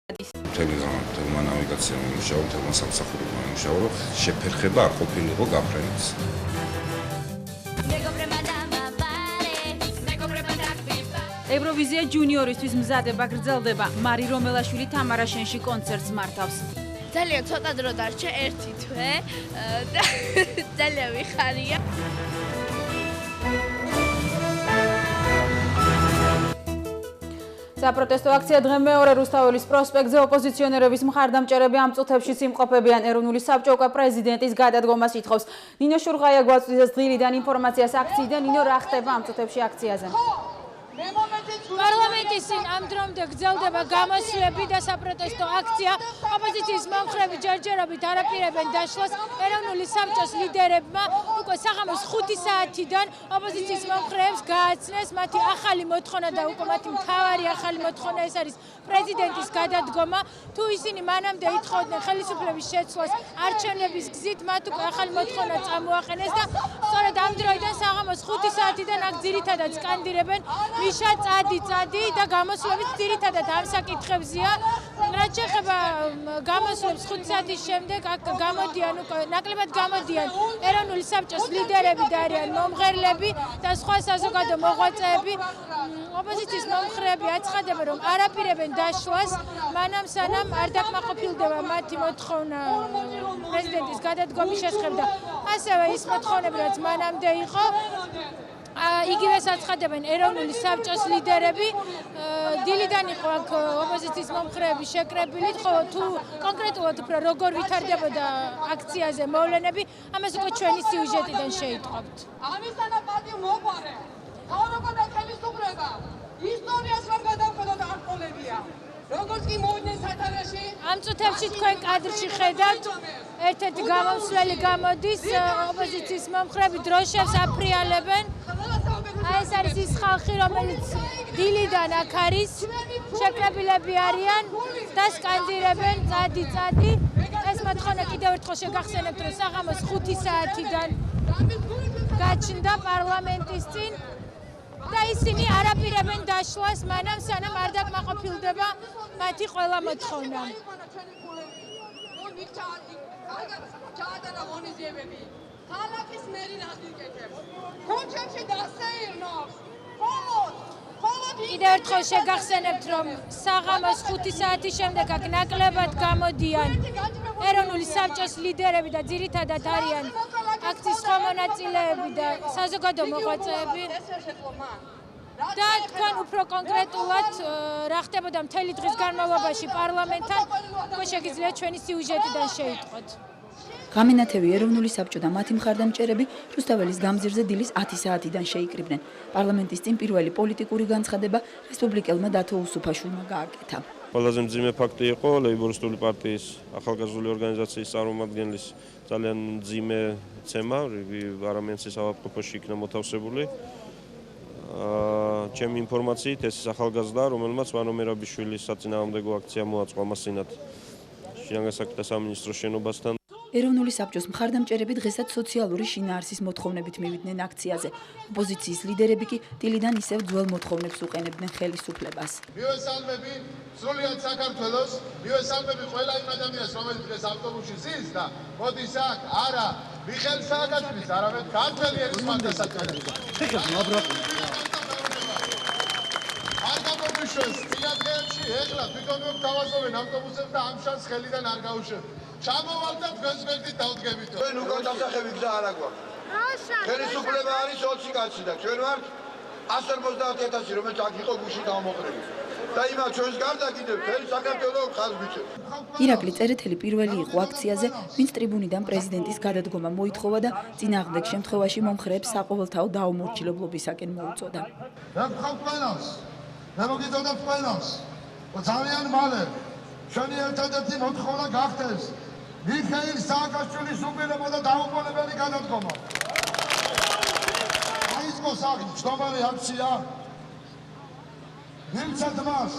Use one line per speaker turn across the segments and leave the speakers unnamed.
თელმა ნავიგაცია მომუშავა, თელმა სამსახურება მომუშავა, შეფერხება არ ყოფილიყო გაფრენიც.
ევროვიზია ჯუნიორისთვის მზადება გრძელდება. მარი რომელაშვილი თამარა შენში კონცერტს მართავს.
ძალიან ცოტა დრო დარჩა, 1 თვე და ძალიან ვიხარია.
საპროტესტო აქცია დღე მეორე რუსთაველის პროსპექტზე ოპოზიციონერების მხარდამჭერები ამ წუთებში იმყოფებიან. ეროვნული საბჭო უკვე პრეზიდენტის გადადგომას ითხოვს. ნინო შურღაია გვაწვდის დღილიდან ინფორმაციას აქციიდან. ნინო, რა ხდება ამ წუთებში აქციაზე?
პარლამენტის წინ ამ დრომდე გრძელდება გამოსვლები და საპროტესტო აქცია. ოპოზიციის მომხრეები ჯერჯერობით არაპირებენ დაშლას. ეროვნული საბჭოს ლიდერებმა უკვე საღამოს 5 საათიდან ოპოზიციის მომხრეებს გააცნეს მათი ახალი მოთხოვნა და უკვე მათი მთავარი ახალი მოთხოვნა ეს არის პრეზიდენტის გადადგომა. თუ ისინი მანამდე ითხოვდნენ ხელისუფლების შეცვლას არჩევნების გზით, მათ უკვე ახალი მოთხოვნა წამოაყენეს და სწორედ ამ დროიდან საღამოს 5 საათიდან აქ ძირითადად სკანდირებენ მიშა წადი და გამოსვლების ძირითადად ამ საკითხებზია. რაც შეეხება გამოსვლებს 5 საათის შემდეგ აქ გამოდიან უკვე ნაკლებად გამოდიან ეროვნული საბჭოს ლიდერები და არიან მომღერლები და სხვა საზოგადო მოღვაწეები. ოპოზიციის მომხრეები აცხადებენ, რომ არაპირებენ დაშლას, მანამ სანამ არ დაკმაყოფილდება მათი მოთხოვნა პრეზიდენტის გადადგომის შესახებ და ასევე ის მოთხოვნები, რაც მანამდე იყო. იგივეს აცხადებენ ეროვნული საბჭოს ლიდერები. დილიდან იყო აქ ოპოზიციის მომხრეები შეკრებილი, ხო თუ კონკრეტულად უფრო როგორ ვითარდებოდა აქციაზე მოვლენები, ამას უკვე ჩვენი სიუჟეტიდან შეიტყობთ.
ამის თანაპატი მოყარე. თავროგონა ხელისუფლება ისტორიას რომ გადავხედოთ არყოლებია. როგორც კი მოვიდნენ სათარაში,
ამ წუთებში თქვენ კადრში ხედავთ, ერთ-ერთი გამომსვლელი გამოდის, ოპოზიციის მომხრეები დროშებს აფრიალებენ. ეს არის ის ხალხი, რომელიც დილიდან აქ არის, შეკრებილები არიან და სკანდირებენ წადი. ეს მოთხოვნა კიდევ ერთხელ შეგახსენებთ, რომ საღამოს 5 საათიდან გაჩნდა პარლამენტის წინ და ისინი არაპირებენ დაშლას, მანამ სანამ არ დაკმაყოფილდება მათი ყველა მოთხოვნა.
ქალაქის მერი რას იკეთებს? ქუჩებში დასეირნოს.
კიდევ ერთხელ შეგახსენებთ, რომ საღამოს 5 საათის შემდეგ აქ ნაკლებად გამოდიან ეროვნული საბჭოს ლიდერები და ძირითადად არიან აქციის სხვა მონაწილეები და საზოგადო მოღვაწეები. და თქვენ უფრო კონკრეტულად რა ხდებოდა მთელი დღის განმავლობაში პარლამენტთან, უკვე შეგიძლიათ ჩვენი სიუჟეტიდან შეიტყოთ.
გამენათევი ეროვნული საბჭო და მათი მხარდამჭერები რუსთაველის გამზირზე დილის 10 საათიდან შეიკრიბნენ. პარლამენტის წინ პირველი პოლიტიკური განცხადება რესპუბლიკელმა დათო უსუფაშვილმა გააკეთა.
ყველაზე მძიმე ფაქტი იყო ლეიბორისტული პარტიის ახალგაზრდული ორგანიზაციის წარმომადგენლის ძალიან მძიმე ცემა, არამენცის ავადმყოფოში იქნა მოთავსებული. ჩემი ინფორმაციით ეს ახალგაზრდა, რომელმაც ვანო მერაბიშვილის საწინააღმდეგო აქცია მოაწყო მასინად შინაგან საქმეთა სამინისტროს შენობასთან.
ეროვნული საბჭოს მხარდამჭერები დღესაც სოციალური შინაარსის მოთხოვნებით მივიდნენ აქციაზე. ოპოზიციის ლიდერები კი დილიდან ისევ ძველ მოთხოვნებს უყენებდნენ ხელისუფლებას.
მივესალმები სრულიად საქართველოს, მივესალმები ყველა იმ ადამიანს, რომელიც დღეს ავტობუსში ზის და მოდის აქ, არა მიხეილ სააკაშვილის, არამედ ქართველი ერისმანთა საჭიროება. არ გამომიშვეს წინა დღეებში, ეხლა თვითონ რომ თავაზობენ ავტობუსებს და ამ შანსს ხელიდან არ გაუშვებთ. ჩამოვალ და დღეს ვერდით დავდგებით. ჩვენ უკან დამსახები გზა არ აქვს. ხელისუფლება არის 20 კაცი და ჩვენ ვართ 150,000, რომელიც აქ იყო გუში გამომოყრები. და იმათ ჩვენს გარდა კიდევ მთელი საქართველო ხაზს გვიჭერს.
ირაკლი წერეთელი პირველი იყო აქციაზე, ვინც ტრიბუნიდან პრეზიდენტის გადადგომა მოითხოვა და წინააღმდეგ შემთხვევაში მომხრეებს საყოველთაო დაუმორჩილებლობისაკენ მოუწოდა.
რა გხავთ ყველას? რა მოგიწოდოთ ყველას? ძალიან მალე ჩვენი ერთადერთი მოთხოვნა გახდეს მიხეილ სააკაშვილის უპირობო და დაუყოვნებელი გადადგომა. აიწყო ჯდომარე აქცია. მივცეთ მას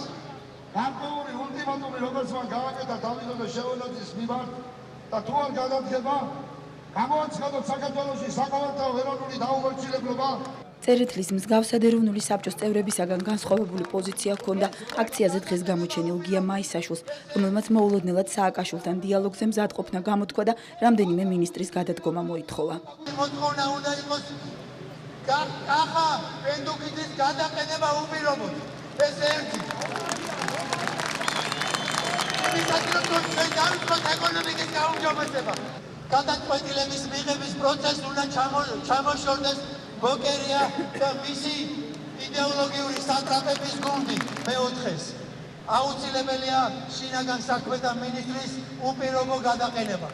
გარკვეული ულტიმატუმი, როგორც მან გააკეთა დავიდ შეველაძის მიმართ და თუ არ გადადგება, გამოაცხადოთ საქართველოში საყოველთაო ეროვნული დაუმორჩილებლობა.
წერეთლის მსგავსად ეროვნული საბჭოს წევრებისაგან განსხვავებული პოზიცია ჰქონდა აქციაზე დღეს გამოჩენილ გია მაისაშვილს, რომელმაც მოულოდნელად სააკაშვილთან დიალოგზე მზადყოფნა გამოთქვა და რამდენიმე მინისტრის გადადგომა მოითხოვა.
მოთხოვნა უნდა იყოს კახა პენდუქიძის გადაყენება უპირობოდ. ეს ერთი. მისაჭროთ ჩვენ დავიწყოთ ეკონომიკის გაუმჯობესება. გადაწყვეტილების მიღების პროცესს უნდა ჩამოშორდეს ბოკერია და მისი იდეოლოგიური სატრაპების გუნდი. მეოთხეს აუცილებელია შინაგან საქმეთა მინისტრის უპირობო გადაყენება.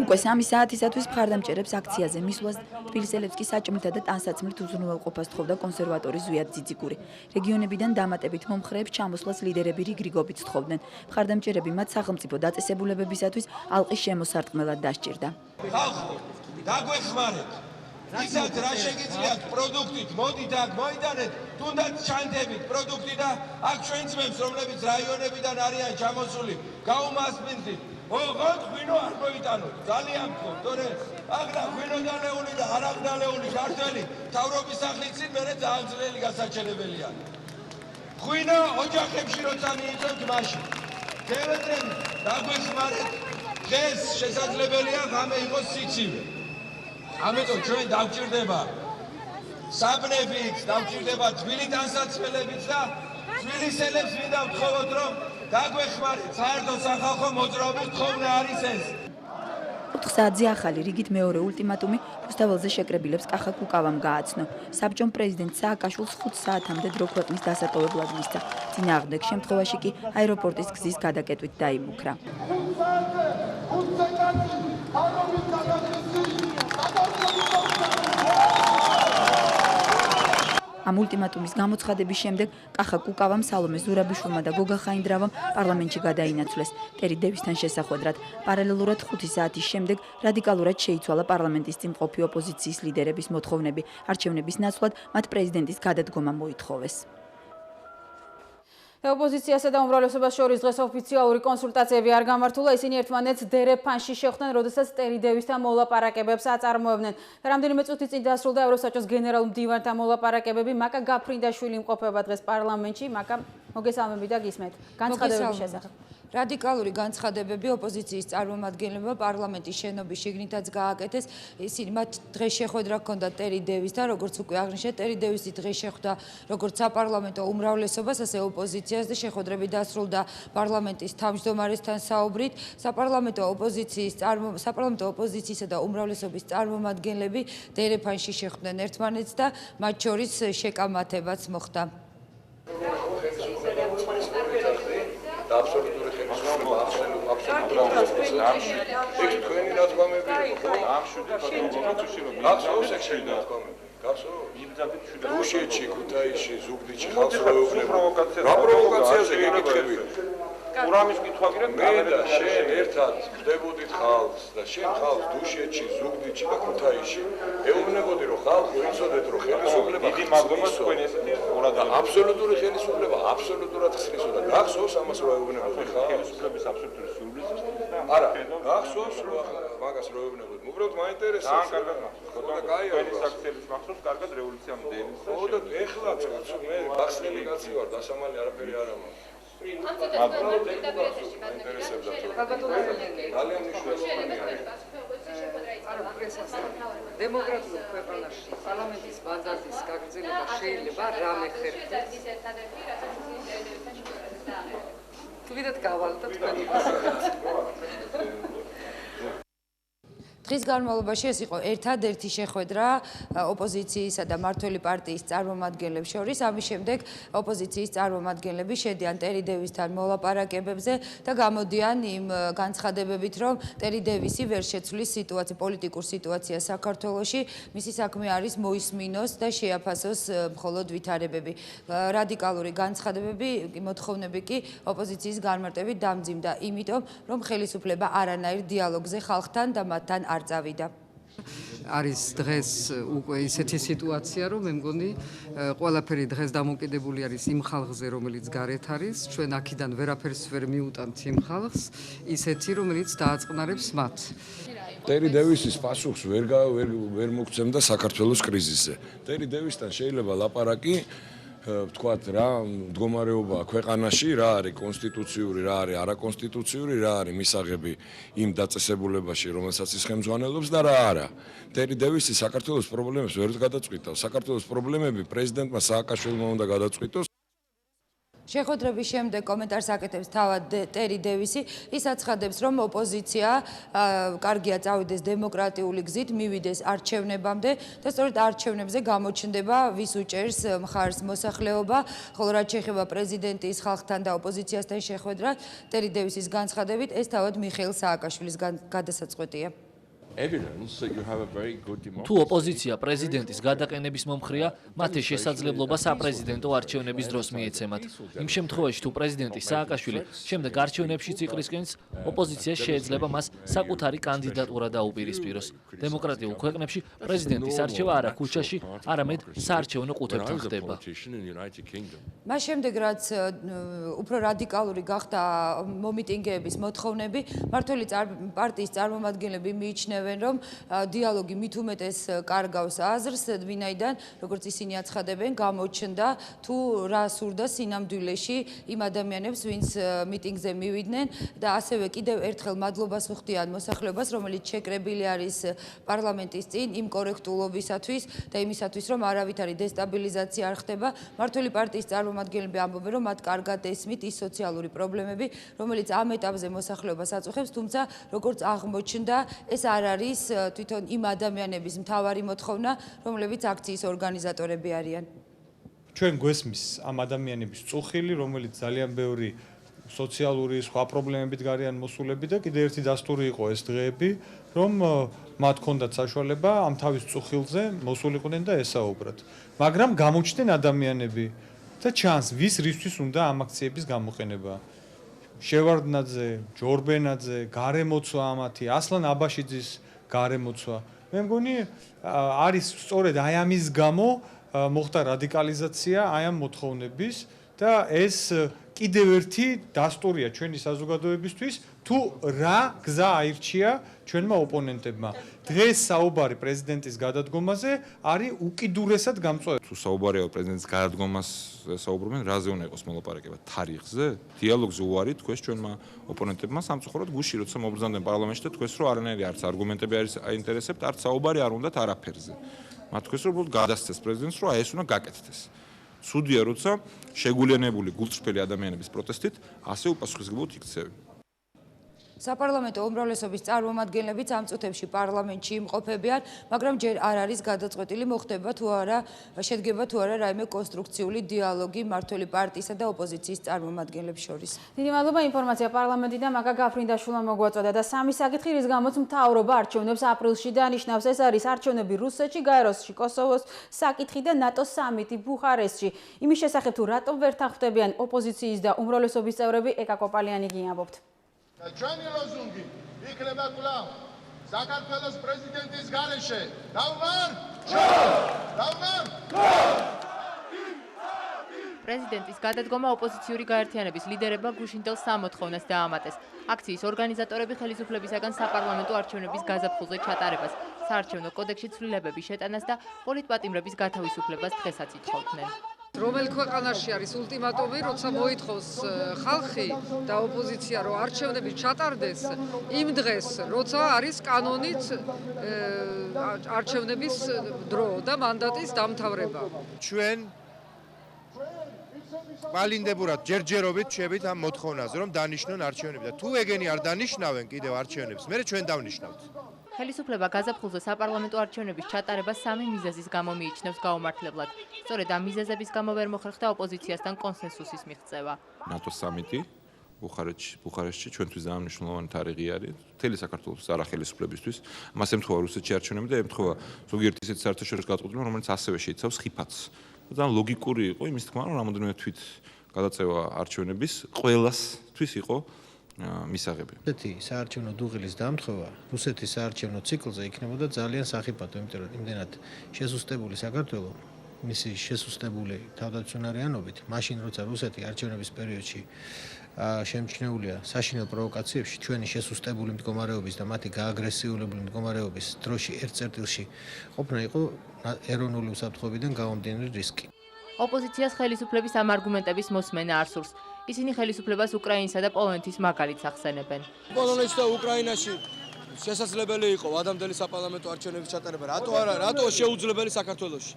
უკვე 3 საათისათვის მხარდამჭერებს აქციაზე მისვლას თბილისელებს კი საჭმელთა და ტანსაცმლით უზრუნველყოფას თხოვდა კონსერვატორი ზვიად ძიძიგური. რეგიონებიდან დამატებით მომხრეებს ჩამოსვლას ლიდერები რიგრიგობით თხოვდნენ. მხარდამჭერები მათ სახელმწიფო დაწესებულებებისათვის ალყის შემოსარტყმელად დასჭირდა.
ხალხო, დაგვეხმარეთ. ვისაც რა შეგიძლიათ პროდუქტით, მოდით აქ მოიტანეთ, თუნდაც ჩანდებით პროდუქტი და აქ ჩვენ ძმებს, რომლებიც რაიონებიდან არიან ჩამოსული, გაუმასპინძლით. ოღონდ ღვინო არ მოიტანოთ, ძალიან გქონთ, თორე აღრა ღვინო დალეული და არ აღდალეული ქართველი მთავრობის სახლით წინ მერე ძალიან ძნელი გასაჩერებელია. ღვინო ოჯახებში როცა მიიწევთ მაშინ. დევეტრენ, დაგვეხმარეთ, დღეს შესაძლებელია ღამე იყოს სიცივე. ამიტომ ჩვენ დავჭირდება საბნებით, დავჭირდება თბილი ტანსაცმელებით და თბილისელებს მინდა ვთხოვოთ, რომ დაგვეხმარეთ, საერთო სახალხო მოძრაობის თხოვნა არის ეს.
4 საათზე ახალი რიგით მეორე ულტიმატუმი რუსთაველზე შეკრებილებს კახა კუკავამ გააცნო. საბჭომ პრეზიდენტ სააკაშვილს 5 საათამდე დრო ქვეყნის დასატოვებლად მისცა. წინააღმდეგ შემთხვევაში კი აეროპორტის გზის გადაკეტვით დაიმუქრა. ამ ულტიმატუმის გამოცხადების შემდეგ კახა კუკავამ, სალომე ზურაბიშვილმა და გოგა ხაინდრავამ პარლამენტში გადაინაცვლეს ტერი დევისთან შესახვედრად. პარალელურად 5 საათის შემდეგ რადიკალურად შეიცვალა პარლამენტის წინ მყოფი ოპოზიციის ლიდერების მოთხოვნები. არჩევნების ნაცვლად მათ პრეზიდენტის გადადგომა მოითხოვეს.
ოპოზიციასა და უმრავლესობას შორის დღეს ოფიციალური კონსულტაციები არ გამართულა. ისინი ერთმანეთს დერეფანში შეხვდნენ, როდესაც ტერი დევისთან მოლაპარაკებებს აწარმოებდნენ. რამდენიმე წუთი წინ დასრულდა ევროსაბჭოს გენერალურ მდივანთან მოლაპარაკებები. მაკა გაფრინდაშვილი იმყოფება დღეს პარლამენტში. მაკა, მოგესალმები და გისმენთ. განცხადებების შესახებ.
რადიკალური განცხადებები ოპოზიციის წარმომადგენლებმა პარლამენტის შენობის შიგნითაც გააკეთეს. ისინი მათ დღეს შეხვედრა ჰქონდათ ტერი დევისთან, როგორც უკვე აღნიშნეთ, ტერი დევისი დღეს შეხვდა როგორც საპარლამენტო უმრავლესობას, ასე ოპოზიციას და შეხვედრები დასრულდა პარლამენტის თავმჯდომარესთან საუბრით. საპარლამენტო ოპოზიციისა და უმრავლესობის წარმომადგენლები დერეფანში შეხვდნენ ერთმანეთს და მათ შორის შეკამათებაც მოხდა.
აბსოლუტური ხელისუფლება ეს თქვენი ნათქვამები რუსეთში, ქუთაისში, ზუგდიდში ხალხს მოეუბნება. რა პროვოკაციაზე გეკითხები?
ურამის კითხვა გირეკ
მე და შენ ერთად ხდებოდით ხალხს და შენ ხალხს დუშეთში, ზუგდიდში და ქუთაისში ეუბნებოდი, რომ ხალხი იცოდეთ, რომ ხელისუფლება
დიდი მადლობა თქვენი ესეთი ყურადღება.
აბსოლუტური ხელისუფლება, აბსოლუტურად ხსნისო და გახსოვს ამას რომ ეუბნებოდი ხალხს?
ხელისუფლების აბსოლუტური სრულიზმის
არა, გახსოვს რომ მაგას რო ეუბნებოდი. უბრალოდ მაინტერესებს.
ძალიან კარგად მახსოვს.
ხოდა კაია.
თქვენი საქციელიც მახსოვს, კარგად რევოლუცია მდენის.
ხოდა ეხლაც კაცო მე გახსნილი კაცი ვარ, დასამალი არაფერი არ ამბობ.
დემოკრატიულ ქვეყანაში პარლამენტის მანდატის გაგრძელება შეიძლება რამე ხერხდეს? თვითონ გავალ და თქვენი
დღის განმავლობაში ეს იყო ერთადერთი შეხვედრა ოპოზიციისა და მმართველი პარტიის წარმომადგენლებს შორის. ამის შემდეგ ოპოზიციის წარმომადგენლები შედიან ტერი დევისთან მოლაპარაკებებზე და გამოდიან იმ განცხადებებით, რომ ტერი დევისი ვერ შეცვლის პოლიტიკურ სიტუაციას საქართველოში. მისი საქმე არის მოისმინოს და შეაფასოს მხოლოდ ვითარებები. რადიკალური განცხადებები, მოთხოვნები კი ოპოზიციის განმარტებით დამძიმდა, იმიტომ რომ ხელისუფლება არანაირ დიალოგზე ხალხთან და მათთან არ წავიდა.
არის დღეს უკვე ისეთი სიტუაცია, რომ მე მგონი ყველაფერი დღეს დამოკიდებული არის იმ ხალხზე, რომელიც გარეთ არის. ჩვენ აქედან ვერაფერს ვერ მიუტანთ იმ ხალხს, ისეთი, რომელიც დააწყნარებს მათ.
ტერი დევისის პასუხს ვერ მოგცემდა საქართველოს კრიზისზე. ტერი დევისთან შეიძლება ლაპარაკი ვთქვათ რა მდგომარეობა ქვეყანაში რა არის კონსტიტუციური რა არის არაკონსტიტუციური რა არის მისაღები იმ დაწესებულებაში რომელსაც ის ხელმძღვანელობს და რა არა ტერი დევისი საქართველოს პრობლემებს ვერ გადაწყვიტავს საქართველოს პრობლემები პრეზიდენტმა სააკაშვილმა უნდა გადაწყვიტოს
შეხვედრების შემდეგ კომენტარს აკეთებს თავად ტერი დევისი, ის აცხადებს, რომ ოპოზიცია კარგია წავიდეს დემოკრატიული გზით, მივიდეს არჩევნებამდე და სწორედ არჩევნებზე გამოჩნდება ვის უჭერს მხარს მოსახლეობა, ხოლო რაც შეეხება პრეზიდენტის ხალხთან და ოპოზიციასთან შეხვედრა, ტერი დევისის განცხადებით, ეს თავად მიხეილ სააკაშვილის გადასაწყვეტია.
თუ ოპოზიცია პრეზიდენტის გადაყენების მომხრეა, მათი შესაძლებლობა საპრეზიდენტო არჩევნების დროს მიეცემათ. იმ შემთხვევაში, თუ პრეზიდენტი სააკაშვილი შემდეგ არჩევნებშიც იყრისკენს, ოპოზიცია შეიძლება მას საკუთარი კანდიდატურა დაუპირისპიროს. დემოკრატიულ ქვეყნებში პრეზიდენტის არჩევა არა ქუჩაში, არამედ საარჩევნო ყუთებთან ხდება.
მას შემდეგ, რაც უფრო რადიკალური გახდა მომიტინგეების მოთხოვნები, მმართველი პარტიის წარმომადგენლები მიიჩნევენ რომ დიალოგი მით უმეტეს კარგავს აზრს, ვინაიდან, როგორც ისინი აცხადებენ, გამოჩნდა თუ რა სურდა სინამდვილეში იმ ადამიანებს, ვინც მიტინგზე მივიდნენ და ასევე კიდევ ერთხელ მადლობას ვუხდიან მოსახლეობას, რომელიც შეკრებილი არის პარლამენტის წინ იმ კორექტულობისათვის და იმისათვის, რომ არავითარი დესტაბილიზაცია არ ხდება. მმართველი პარტიის წარმომადგენლები ამბობენ, რომ მათ კარგად ესმით ის სოციალური პრობლემები, რომელიც ამ ეტაპზე მოსახლეობას აწუხებს, თუმცა როგორც აღმოჩნდა, ეს არ არის თვითონ იმ ადამიანების მთავარი მოთხოვნა, რომლებიც აქციის ორგანიზატორები არიან.
ჩვენ გვესმის ამ ადამიანების წუხილი, რომელიც ძალიან ბევრი სოციალური სხვა პრობლემებით გარიან მოსულები და კიდევ ერთი დასტური იყო ეს დღეები, რომ მათ ჰქონდათ საშუალება ამ თავის წუხილზე მოსულიყვნენ და ესაუბრათ. მაგრამ გამოჩნდნენ ადამიანები და ჩანს, ვის რისთვის უნდა ამ აქციების გამოყენება. შევარდნაძე, ჯორბენაძე, გარემოცვა ამათი, ასლან აბაშიძის გარემოცვა. მე მგონი არის სწორედ აი ამის გამო მოხდა რადიკალიზაცია აი ამ მოთხოვნების და ეს კიდევ ერთი დასტურია ჩვენი საზოგადოებისთვის თუ რა გზა აირჩია ჩვენმა ოპონენტებმა. დღეს საუბარი პრეზიდენტის გადადგომაზე არის უკიდურესად გამწვავებული.
თუ საუბარია პრეზიდენტის გადადგომას საუბრობენ, რაზე უნდა იყოს მოლაპარაკება? თარიღზე? დიალოგზე უარი თქვენ ჩვენმა ოპონენტებმა სამწუხაროდ გუში როცა მობრძანდნენ პარლამენტში და თქვენს რომ არანაირი არც არგუმენტები არის აინტერესებთ, არც საუბარი არ უნდათ არაფერზე. მათ თქვენს რომ გადასცეს პრეზიდენტს რომ ეს უნდა გაკეთდეს. ცუდია როცა შეგულიანებული გულწრფელი ადამიანების პროტესტით ასე უპასუხისმგებლოდ იქცევენ.
საპარლამენტო უმრავლესობის წარმომადგენლებიც ამ წუთებში პარლამენტში იმყოფებიან, მაგრამ ჯერ არ არის გადაწყვეტილი მოხდება თუ არა, შედგება თუ არა რაიმე კონსტრუქციული დიალოგი მმართველი პარტიისა და ოპოზიციის წარმომადგენლებს შორის.
დიდი მადლობა ინფორმაცია პარლამენტიდან მაგა გაფრინდაშვილმა მოგვაწოდა და სამი საკითხი, რის გამოც მთავრობა არჩევნებს აპრილში დანიშნავს. ეს არის არჩევნები რუსეთში, გაეროსში, კოსოვოს საკითხი და ნატოს სამიტი ბუხარესტში. იმის შესახებ თუ რატომ ვერ თანხმდებიან ოპოზიციის და უმრავლესობის წევრები, ეკა კოპალიანი გიამბობთ.
ჩვენი ლოზუნგი იქნება კვლავ საქართველოს პრეზიდენტის გარეშე. დავმარ! დავმარ!
პრეზიდენტის გადადგომა ოპოზიციური გაერთიანების ლიდერებმა გუშინდელ სამოთხოვნას დაამატეს. აქციის ორგანიზატორები ხელისუფლებისაგან საპარლამენტო არჩევნების გაზაფხულზე ჩატარებას, საარჩევნო კოდექსში ცვლილებების შეტანას და პოლიტპატიმრების გათავისუფლებას დღესაც ითხოვდნენ.
რომელ ქვეყანაში არის ულტიმატუმი, როცა მოითხოვს ხალხი და ოპოზიცია, რომ არჩევნები ჩატარდეს იმ დღეს, როცა არის კანონით არჩევნების დრო და მანდატის დამთავრება.
ჩვენ ვალინდებურად ჯერჯერობით შევით ამ მოთხოვნაზე, რომ დანიშნონ არჩევნები და თუ ეგენი არ დანიშნავენ კიდევ არჩევნებს, მერე ჩვენ დავნიშნავთ.
ხელისუფლება გაზაფხულზე საპარლამენტო არჩევნების ჩატარებას სამი მიზეზის გამო მიიჩნევს გაუმართლებლად. სწორედ ამ მიზეზების გამო ვერ მოხერხდა ოპოზიციასთან კონსენსუსის მიღწევა.
ნატოს სამიტი ბუხარესტში ჩვენთვის ძალიან მნიშვნელოვანი თარიღი არის. მთელი საქართველოს არახელისუფლებისთვის. მას ემთხვევა რუსეთში არჩევნები და ემთხვევა ზოგიერთი ისეთი საერთაშორისო გადაწყვეტილება, რომელიც ასევე შეიცავს ხიფათს. ძალიან ლოგიკური იყო იმის თქმა, რომ რამოდენიმე თვით გადაწევა არჩევნების ყველასთვის იყო მისაღები.
რუსეთი საარჩევნო დუღილის დამთხევა რუსეთის საარჩევნო ციკლზე იქნებოდა ძალიან სახიფათო, იმიტომ რომ იმდენად შესუსტებული საქართველო მისი შესუსტებული თავდაცვენარიანობით, მაშინ როცა რუსეთი არჩევნების პერიოდში შემჩნეულია საშინელ პროვოკაციებში, ჩვენი შესუსტებული მდგომარეობის და მათი გააგრესიულებული მდგომარეობის დროში ერთ წერტილში ყოფნა იყო ეროვნული უსაფრთხოებიდან გამომდინარე რისკი.
ოპოზიციას ხელისუფლების ამ არგუმენტების მოსმენა არ სურს. ისინი ხელისუფლებას უკრაინისა და პოლონეთის მაგალითს ახსენებენ.
პოლონეთში და უკრაინაში შესაძლებელი იყო ადამიანის საპარლამენტო არჩევნების ჩატარება. რატო არა, რატო შეუძლებელი საქართველოში?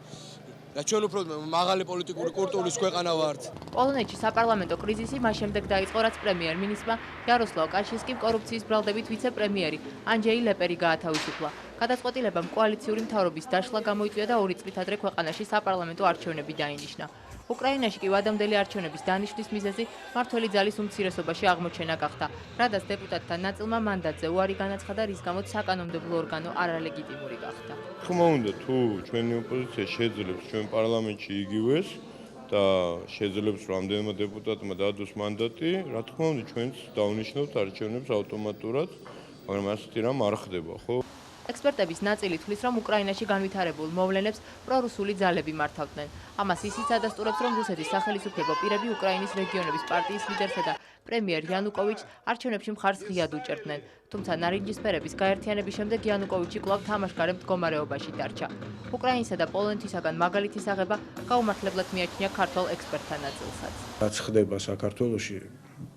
და ჩვენ უფრო მაღალი პოლიტიკური კულტურის ქვეყანა ვართ.
პოლონეთში საპარლამენტო კრიზისი მას შემდეგ დაიწყო, რაც პრემიერ-მინისტრმა იაროსლავ კაშინსკიმ კორუფციის ბრალდებით ვიცე-პრემიერი ანჯეი ლეპერი გაათავისუფლა. გადაწყვეტილებამ კოალიციური მთავრობის დაშლა გამოიწვია და 2 წლით ადრე ქვეყანაში საპარლამენტო არჩევნები დაინიშნა. უკრაინაში კი ვადამდელი არჩევნების დანიშვნის მიზეზი მმართველი ძალის უმცირესობაში აღმოჩენა გახდა, რადგან დეპუტატთა ნაწილმა მანდატზე უარი განაცხადა, რის გამოც საკანონმდებლო ორგანო არალეგიტიმური გახდა.
თქმა უნდა, თუ ჩვენი ოპოზიცია შეძლებს ჩვენ პარლამენტში იგივეს და შეძლებს რამდენმა დეპუტატმა დადოს მანდატი, რა თქმა უნდა, ჩვენც დავნიშნავთ არჩევნებს ავტომატურად, მაგრამ ასეთი რამ არ ხდება, ხო?
ექსპერტების ნაწილი თვლის, რომ უკრაინაში განვითარებულ მოვლენებს პრორუსული ძალები მართავდნენ. ამას ისიც ადასტურებს, რომ რუსეთის სახელისუფლებო პირები უკრაინის რეგიონების პარტიის ლიდერსა და პრემიერ იანუკოვიჩს არჩევნებში მხარს ღიად უჭერდნენ. თუმცა ნარინჯისფერების გაერთიანების შემდეგ იანუკოვიჩი კვლავ თამაშგარე მდგომარეობაში დარჩა. უკრაინისა და პოლონეთისაგან მაგალითის აღება გაუმართლებლად მიაჩნია ქართველ ექსპერტთა ნაწილსაც.
რაც ხდება საქართველოში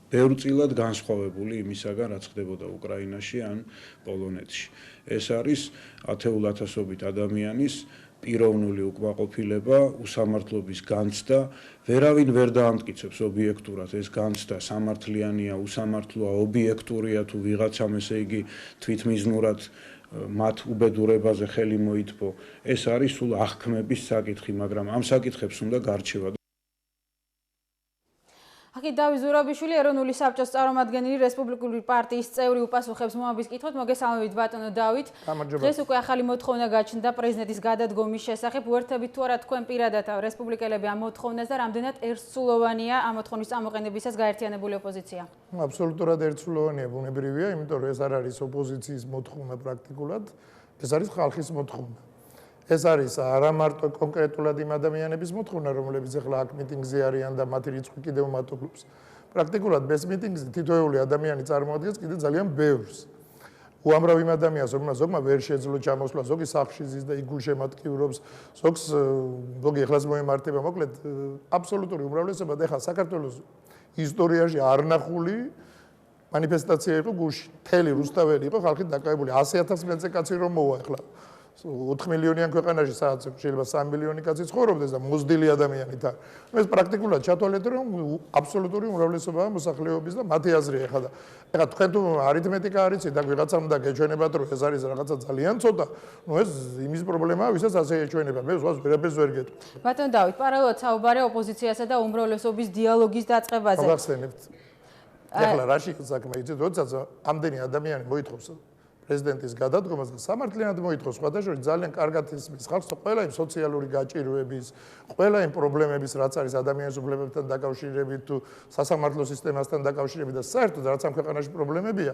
ბევრწილად განსხვავებული იმისაგან, რაც ხდებოდა უკრაინაში ან პოლონეთში. ეს არის ათეულათასობით ადამიანის პიროვნული უკმაყოფილება, უსამართლობის განცდა, ვერავინ ვერ დაამტკიცებს ობიექტურად ეს განცდა სამართლიანია, უსამართლოა, ობიექტურია თუ ვიღაცამ, ესე იგი თვითმიზნურად მათ უბედურებაზე ხელი მოითბო. ეს არის სულ აღქმების საკითხი, მაგრამ ამ საკითხებს უნდა გარჩევა.
აქ დავით ზურაბიშვილი, ეროვნული საბჭოს წარმომადგენელი, რესპუბლიკური პარტიის წევრი უპასუხებს მომაბის კითხვად. მოგესალმებით ბატონო დავით. დღეს უკვე ახალი მოთხოვნა გაჩნდა პრეზიდენტის გადადგომის შესახებ. უერთებით თუ არა თქვენ პირადად რესპუბლიკელები ამ მოთხოვნას და რამდენად ერთსულოვანია ამ მოთხოვნის წამოყენებისას გაერთიანებული ოპოზიცია?
აბსოლუტურად ერთსულოვანია, ბუნებრივია, იმიტომ რომ ეს არ არის ოპოზიციის მოთხოვნა პრაქტიკულად, ეს არის ხალხის მოთხოვნა. ეს არის არა მარტო კონკრეტულად იმ ადამიანების მოთხოვნა, რომლებიც ახლა აქ მიტინგზე არიან და მათი რიცხვი კიდევ მატობლობს. პრაქტიკულად ეს მიტინგზე თითოეული ადამიანი წარმოადგენს კიდევ ძალიან ბევრს. უამრავ იმ ადამიანს, რომელსაც ზოგმა ვერ შეძლო ჩამოსვლა, ზოგი სახლში ზის და იგულ შემატკივრობს, ზოგი ახლაც მოემართება, მოკლედ აბსოლუტური უმრავლესობა და ახლა საქართველოს ისტორიაში არ ნახული მანიფესტაცია იყო გუშინ. მთელი რუსთაველი იყო ხალხით დაკავებული, 100,000 მეტზე კაცი რომ მოვა ახლა. 4 მილიონიან ქვეყანაში სადაც შეიძლება 3 მილიონი კაცი ცხოვრობდეს და მოზრდილი ადამიანით არ. ეს პრაქტიკულად ჩათვალეთ, რომ აბსოლუტური უმრავლესობაა მოსახლეობის და მათი აზრი ახლა და ახლა თქვენ თუ არითმეტიკა არიცით და ვიღაცამ და გეჩვენებათ, რომ ეს არის რაღაცა ძალიან ცოტა, ეს იმის პრობლემაა, ვისაც ასე ეჩვენება. მე ზღვას ვერაფერს ვერ გეტყვი.
ბატონო დავით, პარალელურად საუბარია ოპოზიციასა და უმრავლესობის დიალოგის დაწყებაზე.
მოგახსენებთ. ახლა რაში საქმე იცით, როდესაც ამდენი ადამიანი მოითხოვს პრეზიდენტის გადადგომას და სამართლიანად მოითხოვს სხვადასხვა ძალიან კარგად ისმის ხალხს ყველა იმ სოციალური გაჭირვების, ყველა იმ პრობლემების, რაც არის ადამიანის უფლებებთან დაკავშირებით თუ სასამართლო სისტემასთან დაკავშირებით და საერთოდ რაც ამ ქვეყანაში პრობლემებია,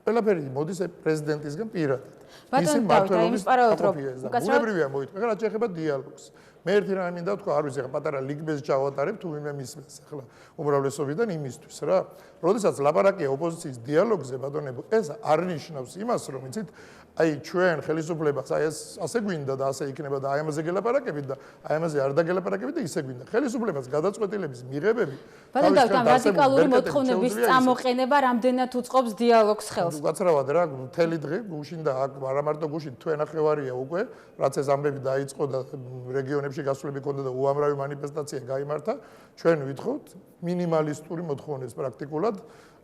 ყველაფერი მოდის პრეზიდენტისგან პირადად.
ბატონო დავით, იმის პარალელურად
ბუნებრივია მოითხოვა, რა შეეხება დიალოგს. მე ერთი რამე მინდა თქვა, არ ვიცი, ახლა პატარა ლიკბეზს ჩავატარებ თუ ვინმე მისმენს ახლა უმრავლესობიდან იმისთვის რა. როდესაც ლაპარაკია ოპოზიციის დიალოგზე, ბატონებო, ეს არ ნიშნავს იმას, რომ იცით, აი ჩვენ ხელისუფლებას აი ეს ასე გვინდა და ასე იქნება და აი ამაზე გელაპარაკებით და აი ამაზე არ დაგელაპარაკებით და ისე გვინდა. ხელისუფლებას გადაწყვეტილების მიღებები.
ბატონო დავით, ამ რადიკალური მოთხოვნების წამოყენება რამდენად უწყობს დიალოგს ხელს?
უგაცრავად რა, მთელი დღე გუშინ და აქ არა მარტო გუშინ თვენახევარია უკვე, რაც ეს ამბები დაიწყო და რეგიონებში გასვლები ქონდა და უამრავი მანიფესტაცია გაიმართა, ჩვენ ვითხოვთ მინიმალისტური მოთხოვნებს პრაქტიკულად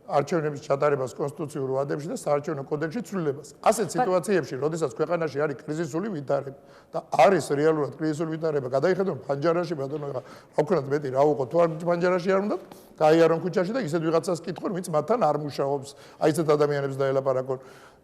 არჩევნების ჩატარებას კონსტიტუციურ ვადებში და საარჩევნო კოდექსში ცვლილებას. ასეთ სიტუაციებში, როდესაც ქვეყანაში არის კრიზისული ვითარება და არის რეალურად კრიზისული ვითარება, გადაიხედონ ფანჯარაში, ბატონო, რა ვქნათ მეტი რა უყო, თუ არ ფანჯარაში არ უნდა, გაიარონ ქუჩაში და ისეთ ვიღაცას კითხონ, ვინც მათთან არ მუშაობს, აი ესეთ ადამიანებს დაელაპარაკონ.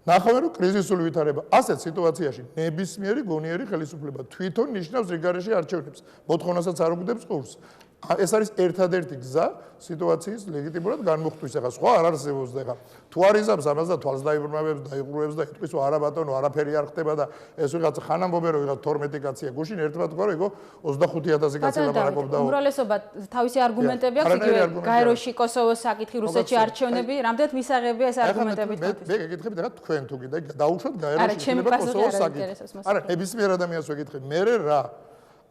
ნახავენ, რომ კრიზისული ვითარება ასეთ სიტუაციაში ნებისმიერი გონიერი ხელისუფლება თვითონ ნიშნავს რიგარეში არჩევნებს. მოთხოვნასაც არ უგდებს ყურს. ეს არის ერთადერთი გზა სიტუაციის ლეგიტიმურად განმოხტვის. ახლა სხვა არ არსებობს და ახლა თუ არ იზამს ამას და თვალს დაიბრუნებებს და იყურებს და იტყვის რომ არა ბატონო არაფერი არ ხდება და ეს ვიღაც ხანამბობე რომ ვიღაც 12 კაცია გუშინ ერთმა თქვა რომ იგო 25000 კაცი ლაპარაკობდა.
უმრავლესობა თავისი არგუმენტები აქვს იგივე გაეროში კოსოვოს საკითხი რუსეთში არჩევნები რამდენად მისაღებია ეს არგუმენტები თქვენთვის.
მე გეკითხებით ახლა თქვენ თუ კიდე დაუშვათ გაეროში შეიძლება კოსოვოს საკითხი. არა ნებისმიერ ადამიანს ვეკითხებ მე რა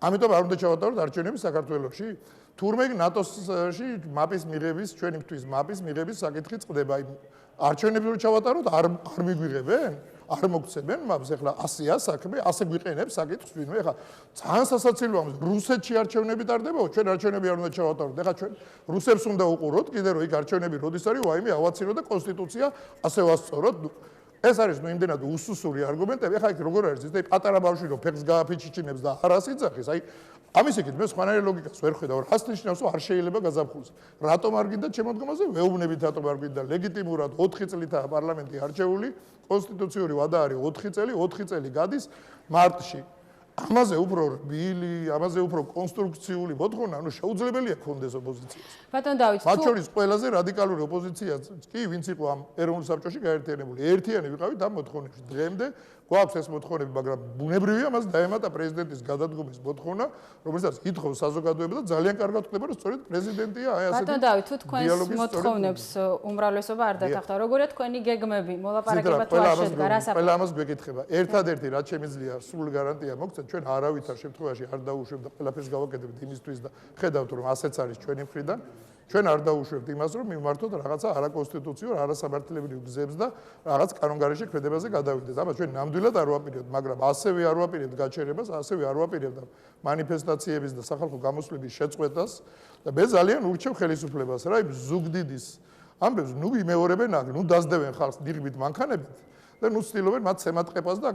ამიტომ არ უნდა ჩავატაროთ არჩევნები საქართველოში. თურმე ნატოსში მაპის მიღების ჩვენი მთვის მაპის მიღების საკითხი წყდება. არჩევნები რო ჩავატაროთ არ მიგვიღებენ? არ მოგცემენ მაპს ახლა 100-ია საქმე, ასე გვიყენებს საკითხს ვინმე. ახლა ძალიან სასაცილოა რუსეთში არჩევნები ტარდებაო, ჩვენ არჩევნები არ უნდა ჩავატაროთ. ახლა ჩვენ რუსებს უნდა უყუროთ კიდე რომ იქ არჩევნები როდის არის, ვაიმე ავაცილოთ და კონსტიტუცია ასე ვასწოროთ. ეს არის იმდენად უსუსური არგუმენტები. ახლა იქ როგორ არის ეს პატარა ბავშვი რომ ფეხს გააფიჩიჩინებს და არას იძახის. აი ამის იქით მე სხვანაირი ლოგიკას ვერ ხედავ. რას ნიშნავს რომ არ შეიძლება გაზაფხულზე? რატომ არ გინდა ჩემოდგომაზე? ვეუბნებით რატომ არ გინდა? ლეგიტიმურად 4 წლითაა პარლამენტი არჩეული, კონსტიტუციური ვადა არის 4 წელი, 4 წელი გადის მარტში. ამაზე უფრო რბილი, ამაზე უფრო კონსტრუქციული მოთხოვნა, ანუ შეუძლებელია გქონდეს ოპოზიციას.
ბატონ დავით,
მათ შორის ყველაზე რადიკალური ოპოზიცია კი ვინც იყო ამ ეროვნულ საბჭოში გაერთიანებული. ერთიანი ვიყავით ამ მოთხოვნებში. დღემდე გვაქვს ეს მოთხოვნები, მაგრამ ბუნებრივია მას დაემატა პრეზიდენტის გადადგომის მოთხოვნა, რომელსაც ითხოვს საზოგადოება და ძალიან კარგად ხდება, რომ სწორედ პრეზიდენტია აი ასეთი.
ბატონ დავით, თუ თქვენს მოთხოვნებს უმრავლესობა არ დათანხმდა, როგორია თქვენი გეგმები, მოლაპარაკება თუ არ შედგა, რა საფრთხე?
ყველა ამას გვეკითხება. ერთადერთი რაც შემიძლია სრულ გარანტია მოგცეთ, ჩვენ არავითარ შემთხვევაში არ დაუშვებთ და ყველაფერს გავაკეთებთ იმისთვის და ხედავთ რომ ასეც არის ჩვენი მხრიდან. ჩვენ არ დაუშვებთ იმას რომ მიმართოთ რაღაცა არაკონსტიტუციურ, არასამართლებრივ გზებს და რაღაც კანონგარეშე ქმედებაზე გადავიდეთ. ამას ჩვენ ნამდვილად არ ვაპირებთ, მაგრამ ასევე არ ვაპირებთ გაჩერებას, ასევე არ ვაპირებთ მანიფესტაციების და სახალხო გამოსვლების შეწყვეტას და მე ძალიან ურჩევ ხელისუფლებას რა იმ ზუგდიდის ამბებს ნუ იმეორებენ აქ, ნუ დაძდევენ ხალხს დიღმით მანქანებით და ნუ ცდილობენ მათ ცემატყებას და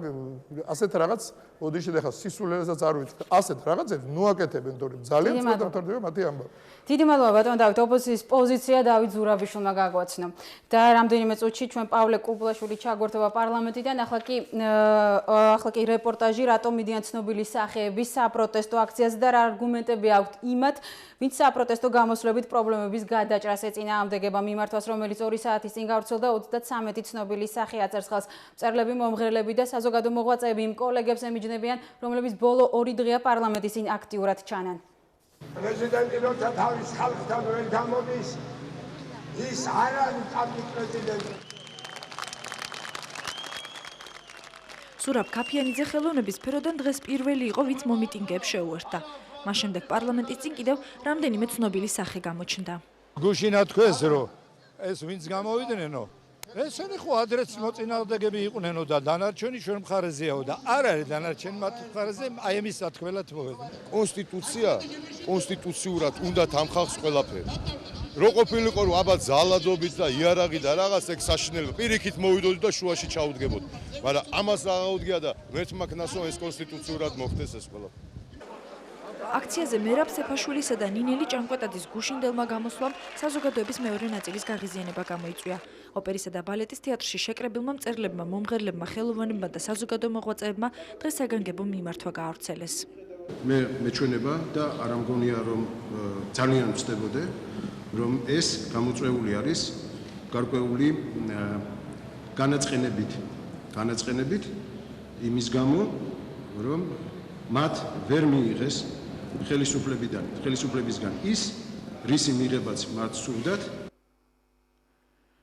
ასეთ რაღაც ოდიშე და ხა სისულელესაც არ ვიცი. ასეთ რაღაცებს ნუ აკეთებენ, თორემ ძალიან ცუდად დამთავრდება მათი ამბავი.
დიდი მადლობა ბატონ დავით, ოპოზიციის პოზიცია დავით ზურაბიშვილმა გააგვაცნო. და რამდენიმე წუთში ჩვენ პავლე კუბლაშვილი ჩაგვერთვა პარლამენტიდან, ახლა კი რეპორტაჟი რატომ მიდიან ცნობილი სახეების საპროტესტო აქციაზე და რა არგუმენტები აქვთ იმათ, ვინც საპროტესტო გამოსვლებით პრობლემების გადაჭრას ეწინააღმდეგება მიმართვას, რომელიც 2 საათის წინ გავრცელდა 33 ცნობილი სახე აწერს ხალხს. მწერლები, მომღერლები და საზოგადო მოღვაწეები იმ კოლეგებს ემიჯნებიან, რომლებიც ბოლო 2 დღეა პარლამენტის წინ აქტიურად ჩანან.
პრეზიდენტი როცა თავის ხალხთან ვერ გამოდის, ის არ არის კაპიტ პრეზიდენტი.
სურაბ ქაფიანიძე ხელოვნების სფეროდან დღეს პირველი იყო, ვინც მომიტინგეებს შეუერთდა. მას შემდეგ პარლამენტის წინ კიდევ რამდენიმე ცნობილი სახე გამოჩნდა.
გუშინა თქვენს რომ ეს ვინც გამოვიდნენ, ესენი ხო ადრეც მოწინააღმდეგები იყვნენო და დანარჩენი ჩვენ მხარეზეაო და არ არის დანარჩენი მათ მხარეზე, აი ამის სათქმელად მოვედი.
კონსტიტუცია კონსტიტუციურად უნდა ამ ხალხს ყველაფერი. რო ყოფილიყო რომ აბა ზალადობით და იარაღი და რაღაც ეგ საშინელება პირიქით მოვიდოდი და შუაში ჩაუდგებოდი. მაგრამ ამას რა გაუდგია და ვერთმა ქნასო ეს კონსტიტუციურად მოხდეს ეს ყველაფერი.
აქციაზე მერაბ სეფაშვილისა და ნინელი ჭანკვეტაძის გუშინდელმა გამოსვლამ საზოგადოების მეორე ნაწილის გაღიზიანება გამოიწვია. ოპერისა და ბალეტის თეატრში შეკრებილმა მწერლებმა, მომღერლებმა, ხელოვანებმა და საზოგადო მოღვაწეებმა დღეს საგანგებო მიმართვა გაავრცელეს.
მე მეჩვენება და არ ამგონია რომ ძალიან ვწდებოდე რომ ეს გამოწვეული არის გარკვეული განაწყენებით იმის გამო რომ მათ ვერ მიიღეს ხელისუფლებისგან ის რისი მიღებაც მათ სურდათ.